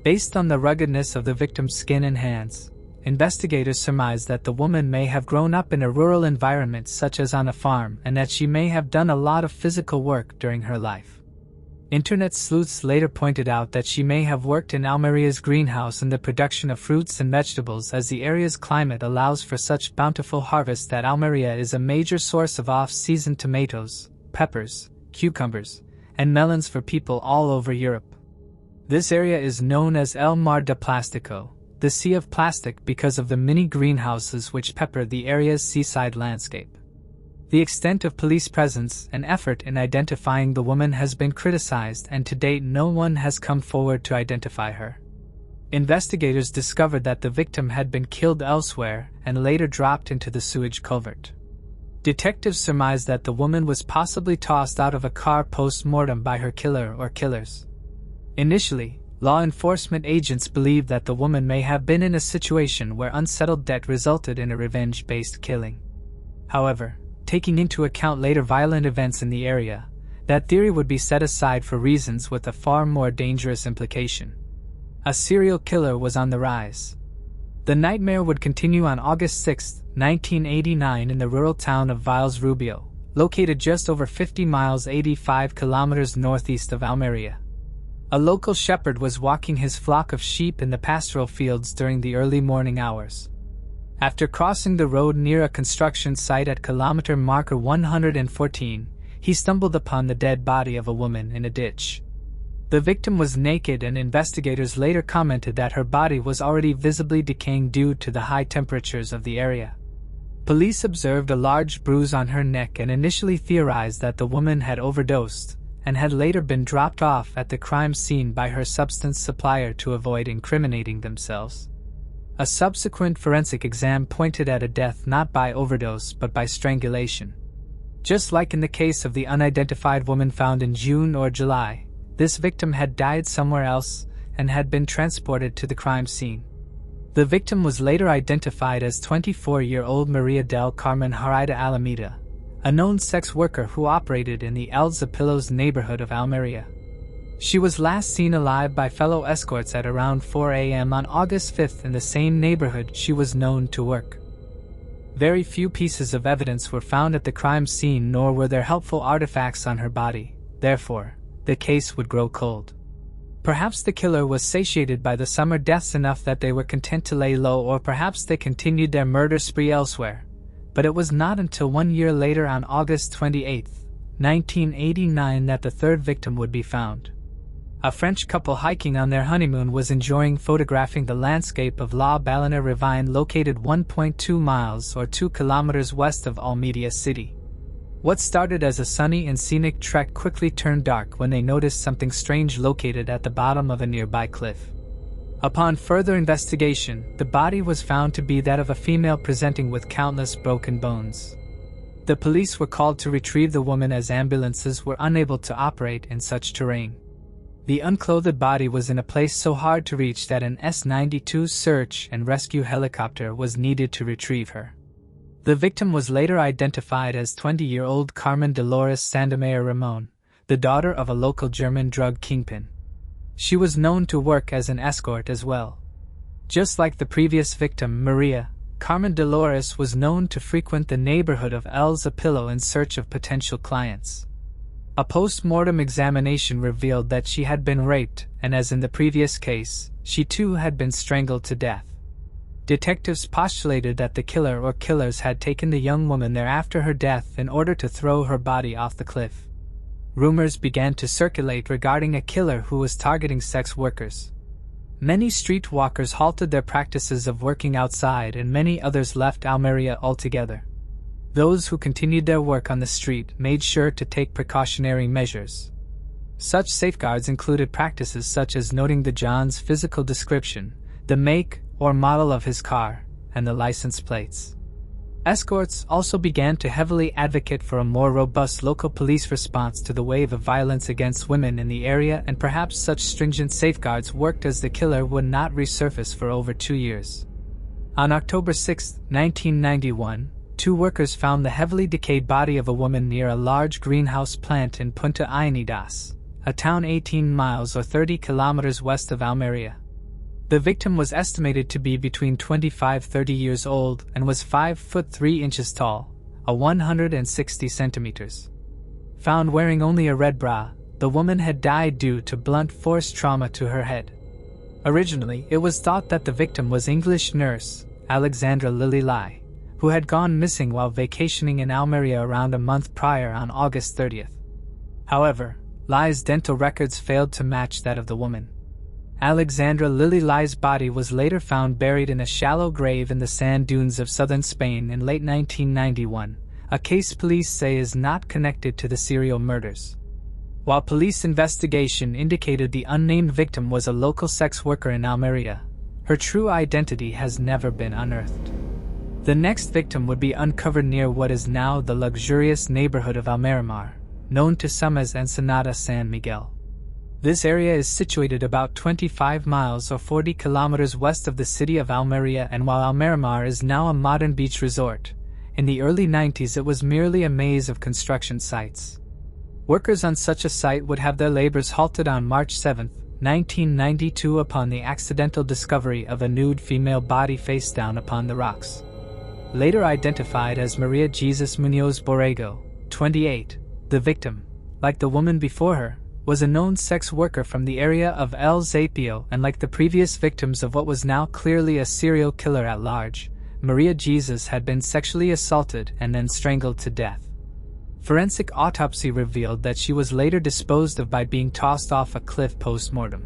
[SPEAKER 1] Based on the ruggedness of the victim's skin and hands, investigators surmised that the woman may have grown up in a rural environment such as on a farm, and that she may have done a lot of physical work during her life. Internet sleuths later pointed out that she may have worked in Almería's greenhouse in the production of fruits and vegetables, as the area's climate allows for such bountiful harvests that Almería is a major source of off-season tomatoes, peppers, cucumbers, and melons for people all over Europe. This area is known as El Mar de Plástico, the sea of plastic because of the many greenhouses which pepper the area's seaside landscape. The extent of police presence and effort in identifying the woman has been criticized, and to date no one has come forward to identify her. Investigators discovered that the victim had been killed elsewhere and later dropped into the sewage culvert. Detectives surmised that the woman was possibly tossed out of a car post-mortem by her killer or killers. Initially, law enforcement agents believed that the woman may have been in a situation where unsettled debt resulted in a revenge-based killing. However, taking into account later violent events in the area, that theory would be set aside for reasons with a far more dangerous implication. A serial killer was on the rise. The nightmare would continue on August 6, 1989 in the rural town of Viles Rubio, located just over 50 miles 85 kilometers northeast of Almeria. A local shepherd was walking his flock of sheep in the pastoral fields during the early morning hours. After crossing the road near a construction site at kilometer marker 114, he stumbled upon the dead body of a woman in a ditch. The victim was naked, and investigators later commented that her body was already visibly decaying due to the high temperatures of the area. Police observed a large bruise on her neck and initially theorized that the woman had overdosed and had later been dropped off at the crime scene by her substance supplier to avoid incriminating themselves. A subsequent forensic exam pointed at a death not by overdose but by strangulation. Just like in the case of the unidentified woman found in June or July, this victim had died somewhere else and had been transported to the crime scene. The victim was later identified as 24-year-old Maria del Carmen Harida Alameda, a known sex worker who operated in the El Zapilos neighborhood of Almeria. She was last seen alive by fellow escorts at around 4 a.m. on August 5 in the same neighborhood she was known to work. Very few pieces of evidence were found at the crime scene, nor were there helpful artifacts on her body. Therefore, the case would grow cold. Perhaps the killer was satiated by the summer deaths enough that they were content to lay low, or perhaps they continued their murder spree elsewhere. But it was not until 1 year later, on August 28, 1989, that the third victim would be found. A French couple hiking on their honeymoon was enjoying photographing the landscape of La Ballena Ravine, located 1.2 miles or 2 kilometers west of Almeria City. What started as a sunny and scenic trek quickly turned dark when they noticed something strange located at the bottom of a nearby cliff. Upon further investigation, the body was found to be that of a female presenting with countless broken bones. The police were called to retrieve the woman as ambulances were unable to operate in such terrain. The unclothed body was in a place so hard to reach that an S-92 search and rescue helicopter was needed to retrieve her. The victim was later identified as 20-year-old Carmen Dolores Sandomaya Ramon, the daughter of a local German drug kingpin. She was known to work as an escort as well. Just like the previous victim, Maria, Carmen Dolores was known to frequent the neighborhood of El Zapillo in search of potential clients. A post-mortem examination revealed that she had been raped, and as in the previous case, she too had been strangled to death. Detectives postulated that the killer or killers had taken the young woman there after her death in order to throw her body off the cliff. Rumors began to circulate regarding a killer who was targeting sex workers. Many street walkers halted their practices of working outside, and many others left Almeria altogether. Those who continued their work on the street made sure to take precautionary measures. Such safeguards included practices such as noting the John's physical description, the make or model of his car, and the license plates. Escorts also began to heavily advocate for a more robust local police response to the wave of violence against women in the area, and perhaps such stringent safeguards worked as the killer would not resurface for over 2 years. On October 6, 1991, 2 workers found the heavily decayed body of a woman near a large greenhouse plant in Punta Ainidas, a town 18 miles or 30 kilometers west of Almeria. The victim was estimated to be between 25-30 years old and was 5 foot 3 inches tall, 160 centimeters. Found wearing only a red bra, the woman had died due to blunt force trauma to her head. Originally, it was thought that the victim was English nurse Alexandra Lily Lai, who had gone missing while vacationing in Almeria around a month prior on August 30th. However, Lai's dental records failed to match that of the woman. Alexandra Lily Lai's body was later found buried in a shallow grave in the sand dunes of southern Spain in late 1991, a case police say is not connected to the serial murders. While police investigation indicated the unnamed victim was a local sex worker in Almeria, her true identity has never been unearthed. The next victim would be uncovered near what is now the luxurious neighborhood of Almerimar, known to some as Ensenada San Miguel. This area is situated about 25 miles or 40 kilometers west of the city of Almeria, and while Almerimar is now a modern beach resort, in the early 90s it was merely a maze of construction sites. Workers on such a site would have their labors halted on March 7, 1992 upon the accidental discovery of a nude female body face down upon the rocks. Later identified as Maria Jesus Muñoz Borrego, 28, the victim, like the woman before her, was a known sex worker from the area of El Zapio, and like the previous victims of what was now clearly a serial killer at large, Maria Jesus had been sexually assaulted and then strangled to death. Forensic autopsy revealed that she was later disposed of by being tossed off a cliff post-mortem.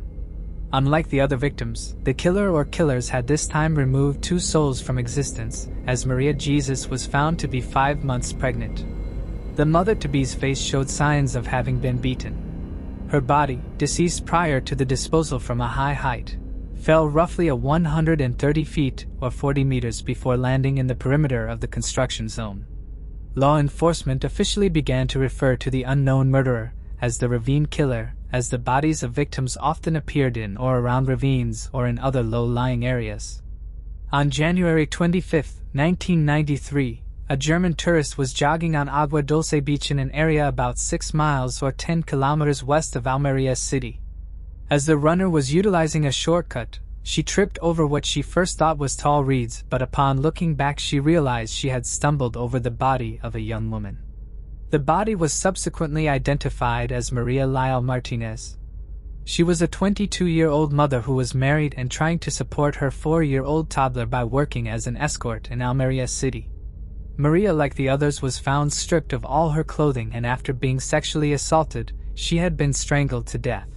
[SPEAKER 1] Unlike the other victims, the killer or killers had this time removed 2 souls from existence, as Maria Jesus was found to be 5 months pregnant. The mother-to-be's face showed signs of having been beaten. Her body, deceased prior to the disposal from a high height, fell roughly 130 feet or 40 meters before landing in the perimeter of the construction zone. Law enforcement officially began to refer to the unknown murderer as the Ravine killer, as the bodies of victims often appeared in or around ravines or in other low-lying areas. On January 25, 1993, a German tourist was jogging on Agua Dulce Beach in an area about 6 miles or 10 kilometers west of Almeria City. As the runner was utilizing a shortcut, she tripped over what she first thought was tall reeds, but upon looking back she realized she had stumbled over the body of a young woman. The body was subsequently identified as Maria Lyle Martinez. She was a 22-year-old mother who was married and trying to support her 4-year-old toddler by working as an escort in Almeria City. Maria, like the others, was found stripped of all her clothing, and after being sexually assaulted, she had been strangled to death.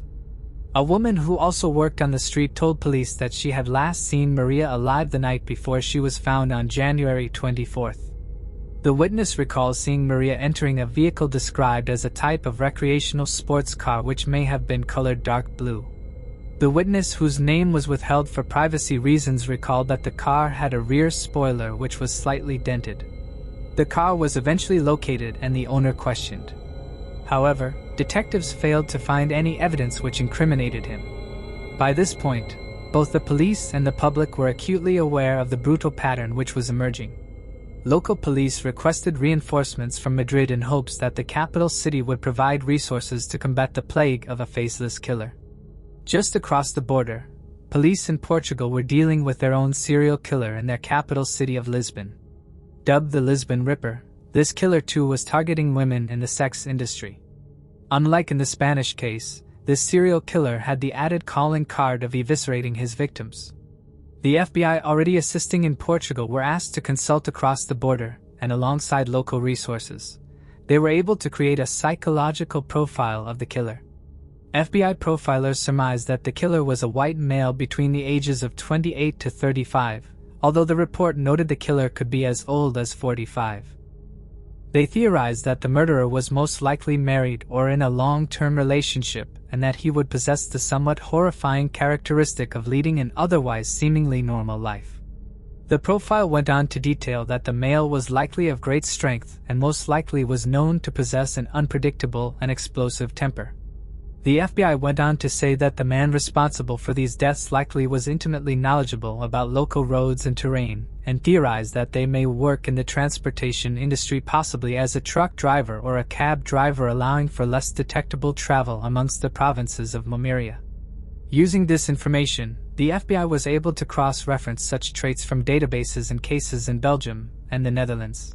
[SPEAKER 1] A woman who also worked on the street told police that she had last seen Maria alive the night before she was found on January 24th. The witness recalls seeing Maria entering a vehicle described as a type of recreational sports car which may have been colored dark blue. The witness, whose name was withheld for privacy reasons, recalled that the car had a rear spoiler which was slightly dented. The car was eventually located and the owner questioned. However, detectives failed to find any evidence which incriminated him. By this point, both the police and the public were acutely aware of the brutal pattern which was emerging. Local police requested reinforcements from Madrid in hopes that the capital city would provide resources to combat the plague of a faceless killer. Just across the border, police in Portugal were dealing with their own serial killer in their capital city of Lisbon. Dubbed the Lisbon Ripper, this killer too was targeting women in the sex industry. Unlike in the Spanish case, this serial killer had the added calling card of eviscerating his victims. The FBI, already assisting in Portugal, were asked to consult across the border, and alongside local resources, they were able to create a psychological profile of the killer. FBI profilers surmised that the killer was a white male between the ages of 28 to 35, although the report noted the killer could be as old as 45. They theorized that the murderer was most likely married or in a long-term relationship, and that he would possess the somewhat horrifying characteristic of leading an otherwise seemingly normal life. The profile went on to detail that the male was likely of great strength and most likely was known to possess an unpredictable and explosive temper. The FBI went on to say that the man responsible for these deaths likely was intimately knowledgeable about local roads and terrain, and theorized that they may work in the transportation industry, possibly as a truck driver or a cab driver, allowing for less detectable travel amongst the provinces of Almeria. Using this information, the FBI was able to cross-reference such traits from databases and cases in Belgium and the Netherlands.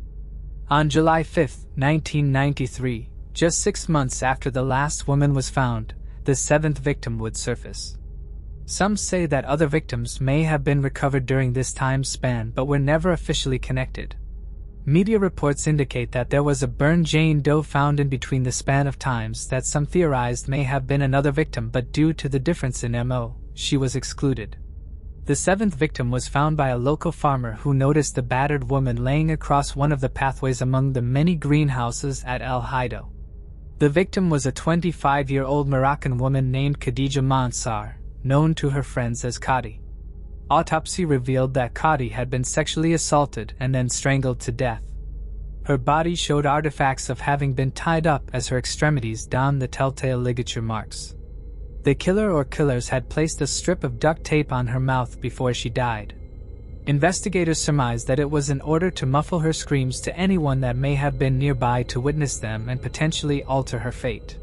[SPEAKER 1] On July 5, 1993, just 6 months after the last woman was found, the 7th victim would surface. Some say that other victims may have been recovered during this time span but were never officially connected. Media reports indicate that there was a burned Jane Doe found in between the span of times that some theorized may have been another victim, but due to the difference in MO, she was excluded. The seventh victim was found by a local farmer who noticed the battered woman laying across one of the pathways among the many greenhouses at El Haido. The victim was a 25-year-old Moroccan woman named Khadija Mansar, known to her friends as Kadi. Autopsy revealed that Kadi had been sexually assaulted and then strangled to death. Her body showed artifacts of having been tied up as her extremities donned the telltale ligature marks. The killer or killers had placed a strip of duct tape on her mouth before she died. Investigators surmised that it was in order to muffle her screams to anyone that may have been nearby to witness them and potentially alter her fate.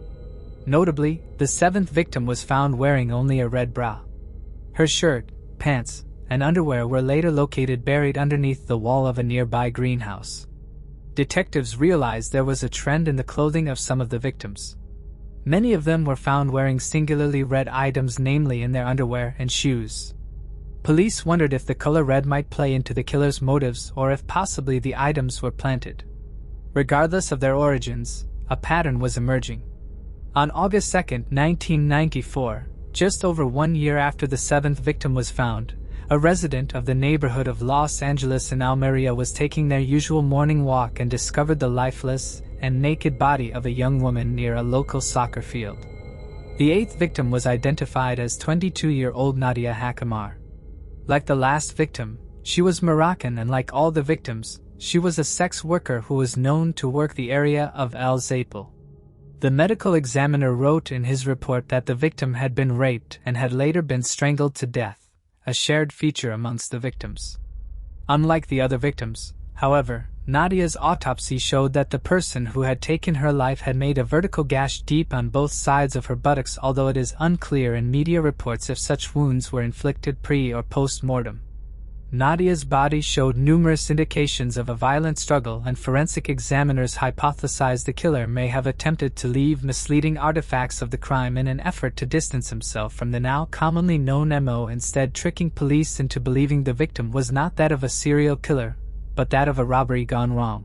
[SPEAKER 1] Notably, the seventh victim was found wearing only a red bra. Her shirt, pants, and underwear were later located buried underneath the wall of a nearby greenhouse. Detectives realized there was a trend in the clothing of some of the victims. Many of them were found wearing singularly red items, namely in their underwear and shoes. Police wondered if the color red might play into the killer's motives or if possibly the items were planted. Regardless of their origins, a pattern was emerging. On August 2, 1994, just over 1 year after the seventh victim was found, a resident of the neighborhood of Los Angeles in Almeria was taking their usual morning walk and discovered the lifeless and naked body of a young woman near a local soccer field. The eighth victim was identified as 22-year-old Nadia Hakamar. Like the last victim, she was Moroccan, and like all the victims, she was a sex worker who was known to work the area of El Zapal. The medical examiner wrote in his report that the victim had been raped and had later been strangled to death, a shared feature amongst the victims. Unlike the other victims, however, Nadia's autopsy showed that the person who had taken her life had made a vertical gash deep on both sides of her buttocks, although it is unclear in media reports if such wounds were inflicted pre- or post-mortem. Nadia's body showed numerous indications of a violent struggle, and forensic examiners hypothesized the killer may have attempted to leave misleading artifacts of the crime in an effort to distance himself from the now commonly known MO, instead tricking police into believing the victim was not that of a serial killer, but that of a robbery gone wrong.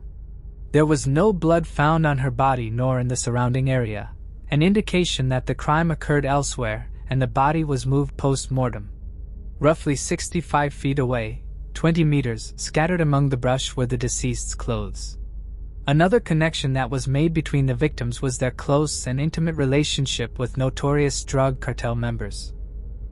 [SPEAKER 1] There was no blood found on her body nor in the surrounding area, an indication that the crime occurred elsewhere, and the body was moved post-mortem. Roughly 65 feet away, 20 meters, scattered among the brush, were the deceased's clothes. Another connection that was made between the victims was their close and intimate relationship with notorious drug cartel members.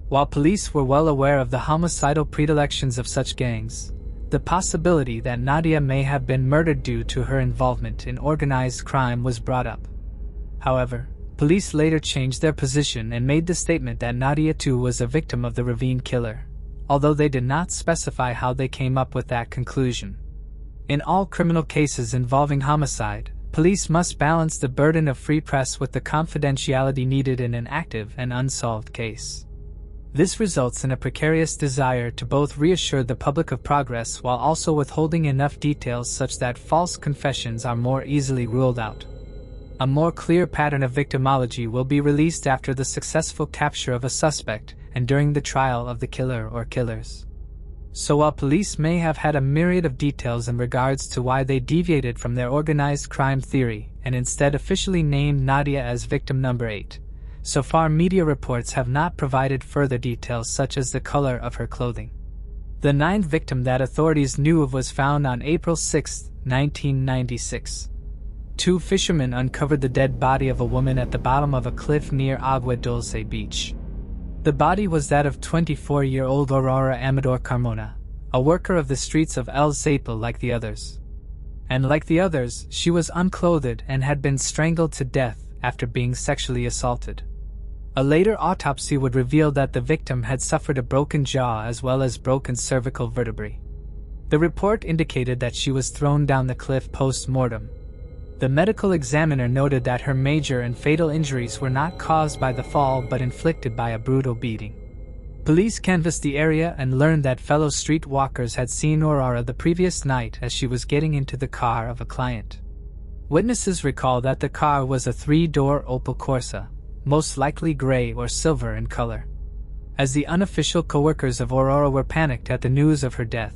[SPEAKER 1] While police were well aware of the homicidal predilections of such gangs, the possibility that Nadia may have been murdered due to her involvement in organized crime was brought up. However, police later changed their position and made the statement that Nadia too was a victim of the Ravine killer, although they did not specify how they came up with that conclusion. In all criminal cases involving homicide, police must balance the burden of free press with the confidentiality needed in an active and unsolved case. This results in a precarious desire to both reassure the public of progress while also withholding enough details such that false confessions are more easily ruled out. A more clear pattern of victimology will be released after the successful capture of a suspect and during the trial of the killer or killers. So while police may have had a myriad of details in regards to why they deviated from their organized crime theory and instead officially named Nadia as victim number 8, so far media reports have not provided further details such as the color of her clothing. The ninth victim that authorities knew of was found on April 6, 1996. 2 fishermen uncovered the dead body of a woman at the bottom of a cliff near Agua Dulce Beach. The body was that of 24-year-old Aurora Amador Carmona, a worker of the streets of El Zapal like the others. And like the others, she was unclothed and had been strangled to death after being sexually assaulted. A later autopsy would reveal that the victim had suffered a broken jaw as well as broken cervical vertebrae. The report indicated that she was thrown down the cliff post-mortem. The medical examiner noted that her major and fatal injuries were not caused by the fall but inflicted by a brutal beating. Police canvassed the area and learned that fellow streetwalkers had seen Aurora the previous night as she was getting into the car of a client. Witnesses recall that the car was a 3-door Opel Corsa, most likely gray or silver in color. As the unofficial coworkers of Aurora were panicked at the news of her death,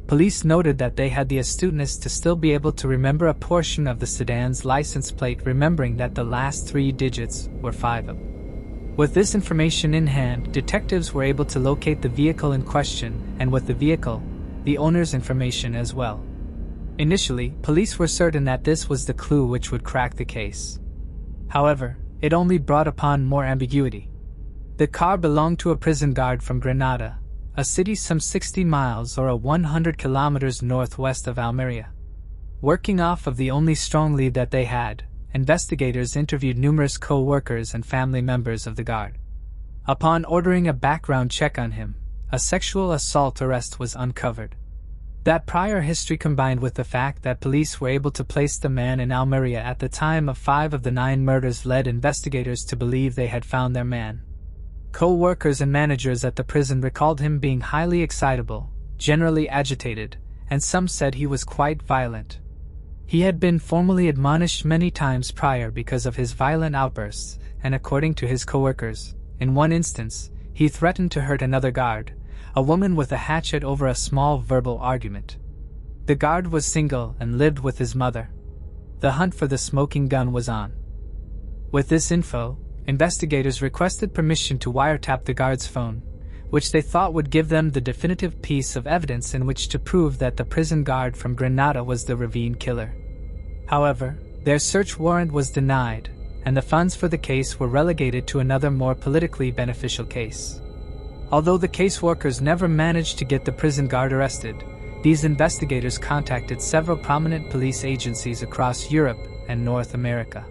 [SPEAKER 1] police noted that they had the astuteness to still be able to remember a portion of the sedan's license plate, remembering that the last 3 digits were 5. With this information in hand, detectives were able to locate the vehicle in question, and with the vehicle, the owner's information as well. Initially, police were certain that this was the clue which would crack the case. However, it only brought upon more ambiguity. The car belonged to a prison guard from Granada, a city some 60 miles or 100 kilometers northwest of Almeria. Working off of the only strong lead that they had, investigators interviewed numerous co-workers and family members of the guard. Upon ordering a background check on him, a sexual assault arrest was uncovered. That prior history combined with the fact that police were able to place the man in Almeria at the time of 5 of the 9 murders led investigators to believe they had found their man. Co-workers and managers at the prison recalled him being highly excitable, generally agitated, and some said he was quite violent. He had been formally admonished many times prior because of his violent outbursts, and according to his co-workers, in one instance, he threatened to hurt another guard, a woman, with a hatchet over a small verbal argument. The guard was single and lived with his mother. The hunt for the smoking gun was on. With this info, investigators requested permission to wiretap the guard's phone, which they thought would give them the definitive piece of evidence in which to prove that the prison guard from Granada was the Ravine killer. However, their search warrant was denied, and the funds for the case were relegated to another more politically beneficial case. Although the caseworkers never managed to get the prison guard arrested, these investigators contacted several prominent police agencies across Europe and North America.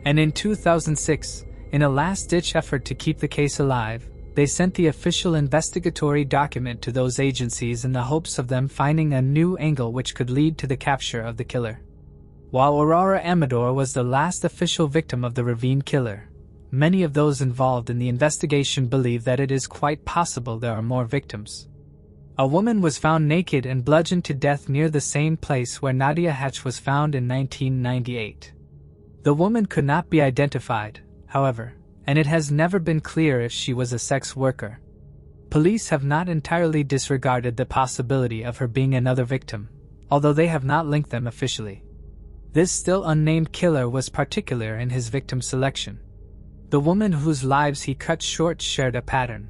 [SPEAKER 1] And in 2006, in a last-ditch effort to keep the case alive, they sent the official investigatory document to those agencies in the hopes of them finding a new angle which could lead to the capture of the killer. While Aurora Amador was the last official victim of the Ravine killer, many of those involved in the investigation believe that it is quite possible there are more victims. A woman was found naked and bludgeoned to death near the same place where Nadia Hatch was found in 1998. The woman could not be identified, however, and it has never been clear if she was a sex worker. Police have not entirely disregarded the possibility of her being another victim, although they have not linked them officially. This still unnamed killer was particular in his victim selection. The women whose lives he cut short shared a pattern.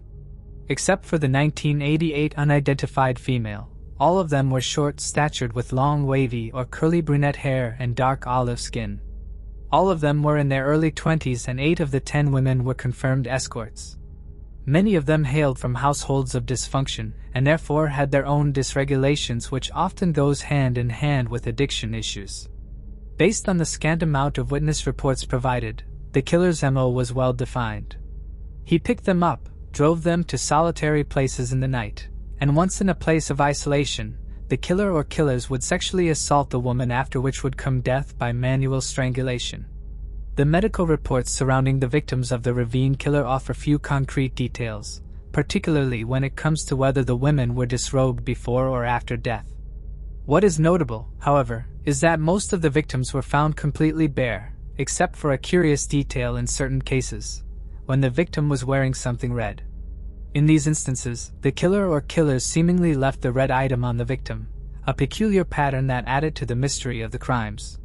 [SPEAKER 1] Except for the 1988 unidentified female, all of them were short-statured with long wavy or curly brunette hair and dark olive skin. All of them were in their early 20s, and 8 of the 10 women were confirmed escorts. Many of them hailed from households of dysfunction and therefore had their own dysregulations, which often goes hand in hand with addiction issues. Based on the scant amount of witness reports provided, the killer's MO was well defined. He picked them up, drove them to solitary places in the night, and once in a place of isolation, the killer or killers would sexually assault the woman, after which would come death by manual strangulation. The medical reports surrounding the victims of the Ravine killer offer few concrete details, particularly when it comes to whether the women were disrobed before or after death. What is notable, however, is that most of the victims were found completely bare, except for a curious detail in certain cases, when the victim was wearing something red. In these instances, the killer or killers seemingly left the red item on the victim, a peculiar pattern that added to the mystery of the crimes.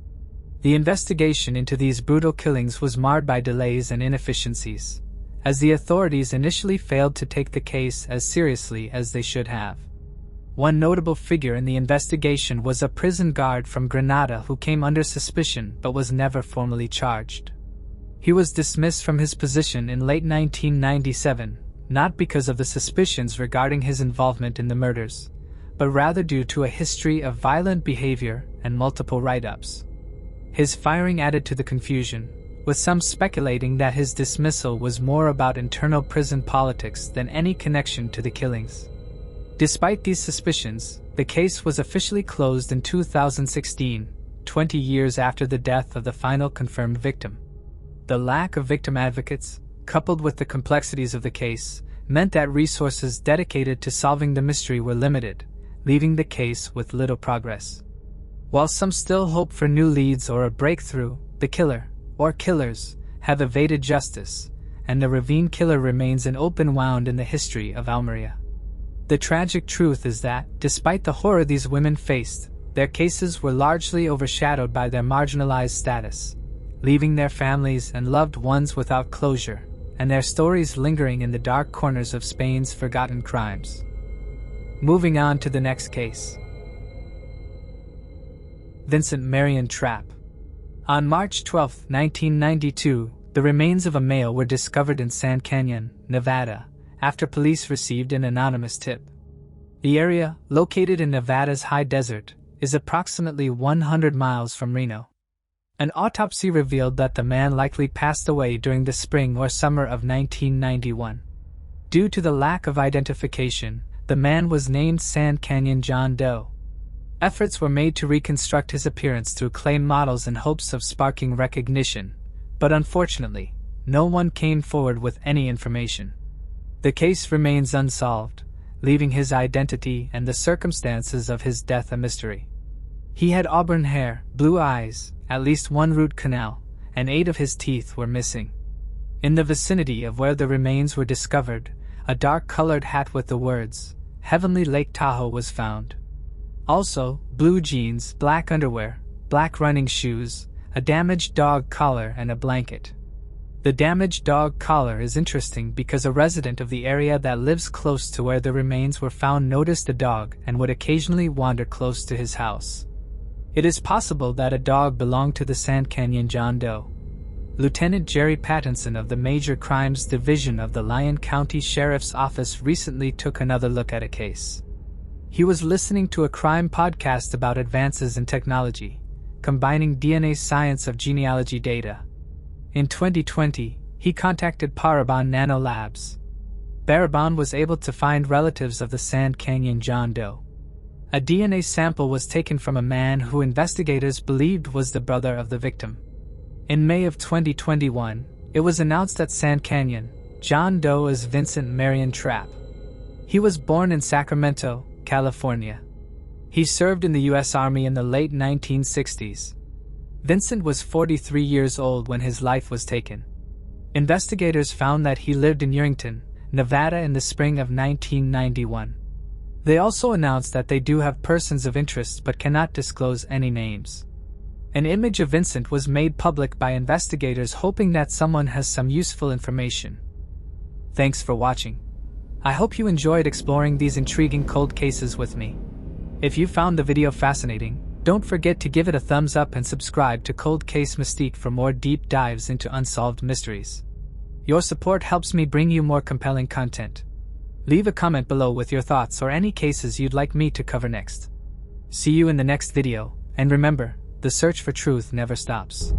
[SPEAKER 1] The investigation into these brutal killings was marred by delays and inefficiencies, as the authorities initially failed to take the case as seriously as they should have. One notable figure in the investigation was a prison guard from Granada who came under suspicion but was never formally charged. He was dismissed from his position in late 1997, not because of the suspicions regarding his involvement in the murders, but rather due to a history of violent behavior and multiple write-ups. His firing added to the confusion, with some speculating that his dismissal was more about internal prison politics than any connection to the killings. Despite these suspicions, the case was officially closed in 2016, 20 years after the death of the final confirmed victim. The lack of victim advocates, coupled with the complexities of the case, meant that resources dedicated to solving the mystery were limited, leaving the case with little progress. While some still hope for new leads or a breakthrough, the killer, or killers, have evaded justice, and the Ravine killer remains an open wound in the history of Almeria. The tragic truth is that, despite the horror these women faced, their cases were largely overshadowed by their marginalized status, leaving their families and loved ones without closure, and their stories lingering in the dark corners of Spain's forgotten crimes. Moving on to the next case. Vincent Marion Trap. On March 12, 1992, the remains of a male were discovered in Sand Canyon, Nevada, after police received an anonymous tip. The area, located in Nevada's high desert, is approximately 100 miles from Reno. An autopsy revealed that the man likely passed away during the spring or summer of 1991. Due to the lack of identification, the man was named Sand Canyon John Doe. Efforts were made to reconstruct his appearance through clay models in hopes of sparking recognition, but unfortunately, no one came forward with any information. The case remains unsolved, leaving his identity and the circumstances of his death a mystery. He had auburn hair, blue eyes, at least one root canal, and 8 of his teeth were missing. In the vicinity of where the remains were discovered, a dark-colored hat with the words, "Heavenly Lake Tahoe" was found. Also, blue jeans, black underwear, black running shoes, a damaged dog collar, and a blanket. The damaged dog collar is interesting because a resident of the area that lives close to where the remains were found noticed the dog and would occasionally wander close to his house. It is possible that a dog belonged to the Sand Canyon John Doe. Lieutenant Jerry Pattinson of the Major Crimes Division of the Lyon County Sheriff's Office recently took another look at a case. He was listening to a crime podcast about advances in technology, combining DNA science of genealogy data. In 2020, he contacted Parabon Nano Labs. Parabon was able to find relatives of the Sand Canyon John Doe. A DNA sample was taken from a man who investigators believed was the brother of the victim. In May of 2021, it was announced that Sand Canyon John Doe is Vincent Marion Trap. He was born in Sacramento, California. He served in the U.S. Army in the late 1960s. Vincent was 43 years old when his life was taken. Investigators found that he lived in Yerington, Nevada in the spring of 1991. They also announced that they do have persons of interest but cannot disclose any names. An image of Vincent was made public by investigators hoping that someone has some useful information. Thanks for watching. I hope you enjoyed exploring these intriguing cold cases with me. If you found the video fascinating, don't forget to give it a thumbs up and subscribe to Cold Case Mystique for more deep dives into unsolved mysteries. Your support helps me bring you more compelling content. Leave a comment below with your thoughts or any cases you'd like me to cover next. See you in the next video, and remember, the search for truth never stops.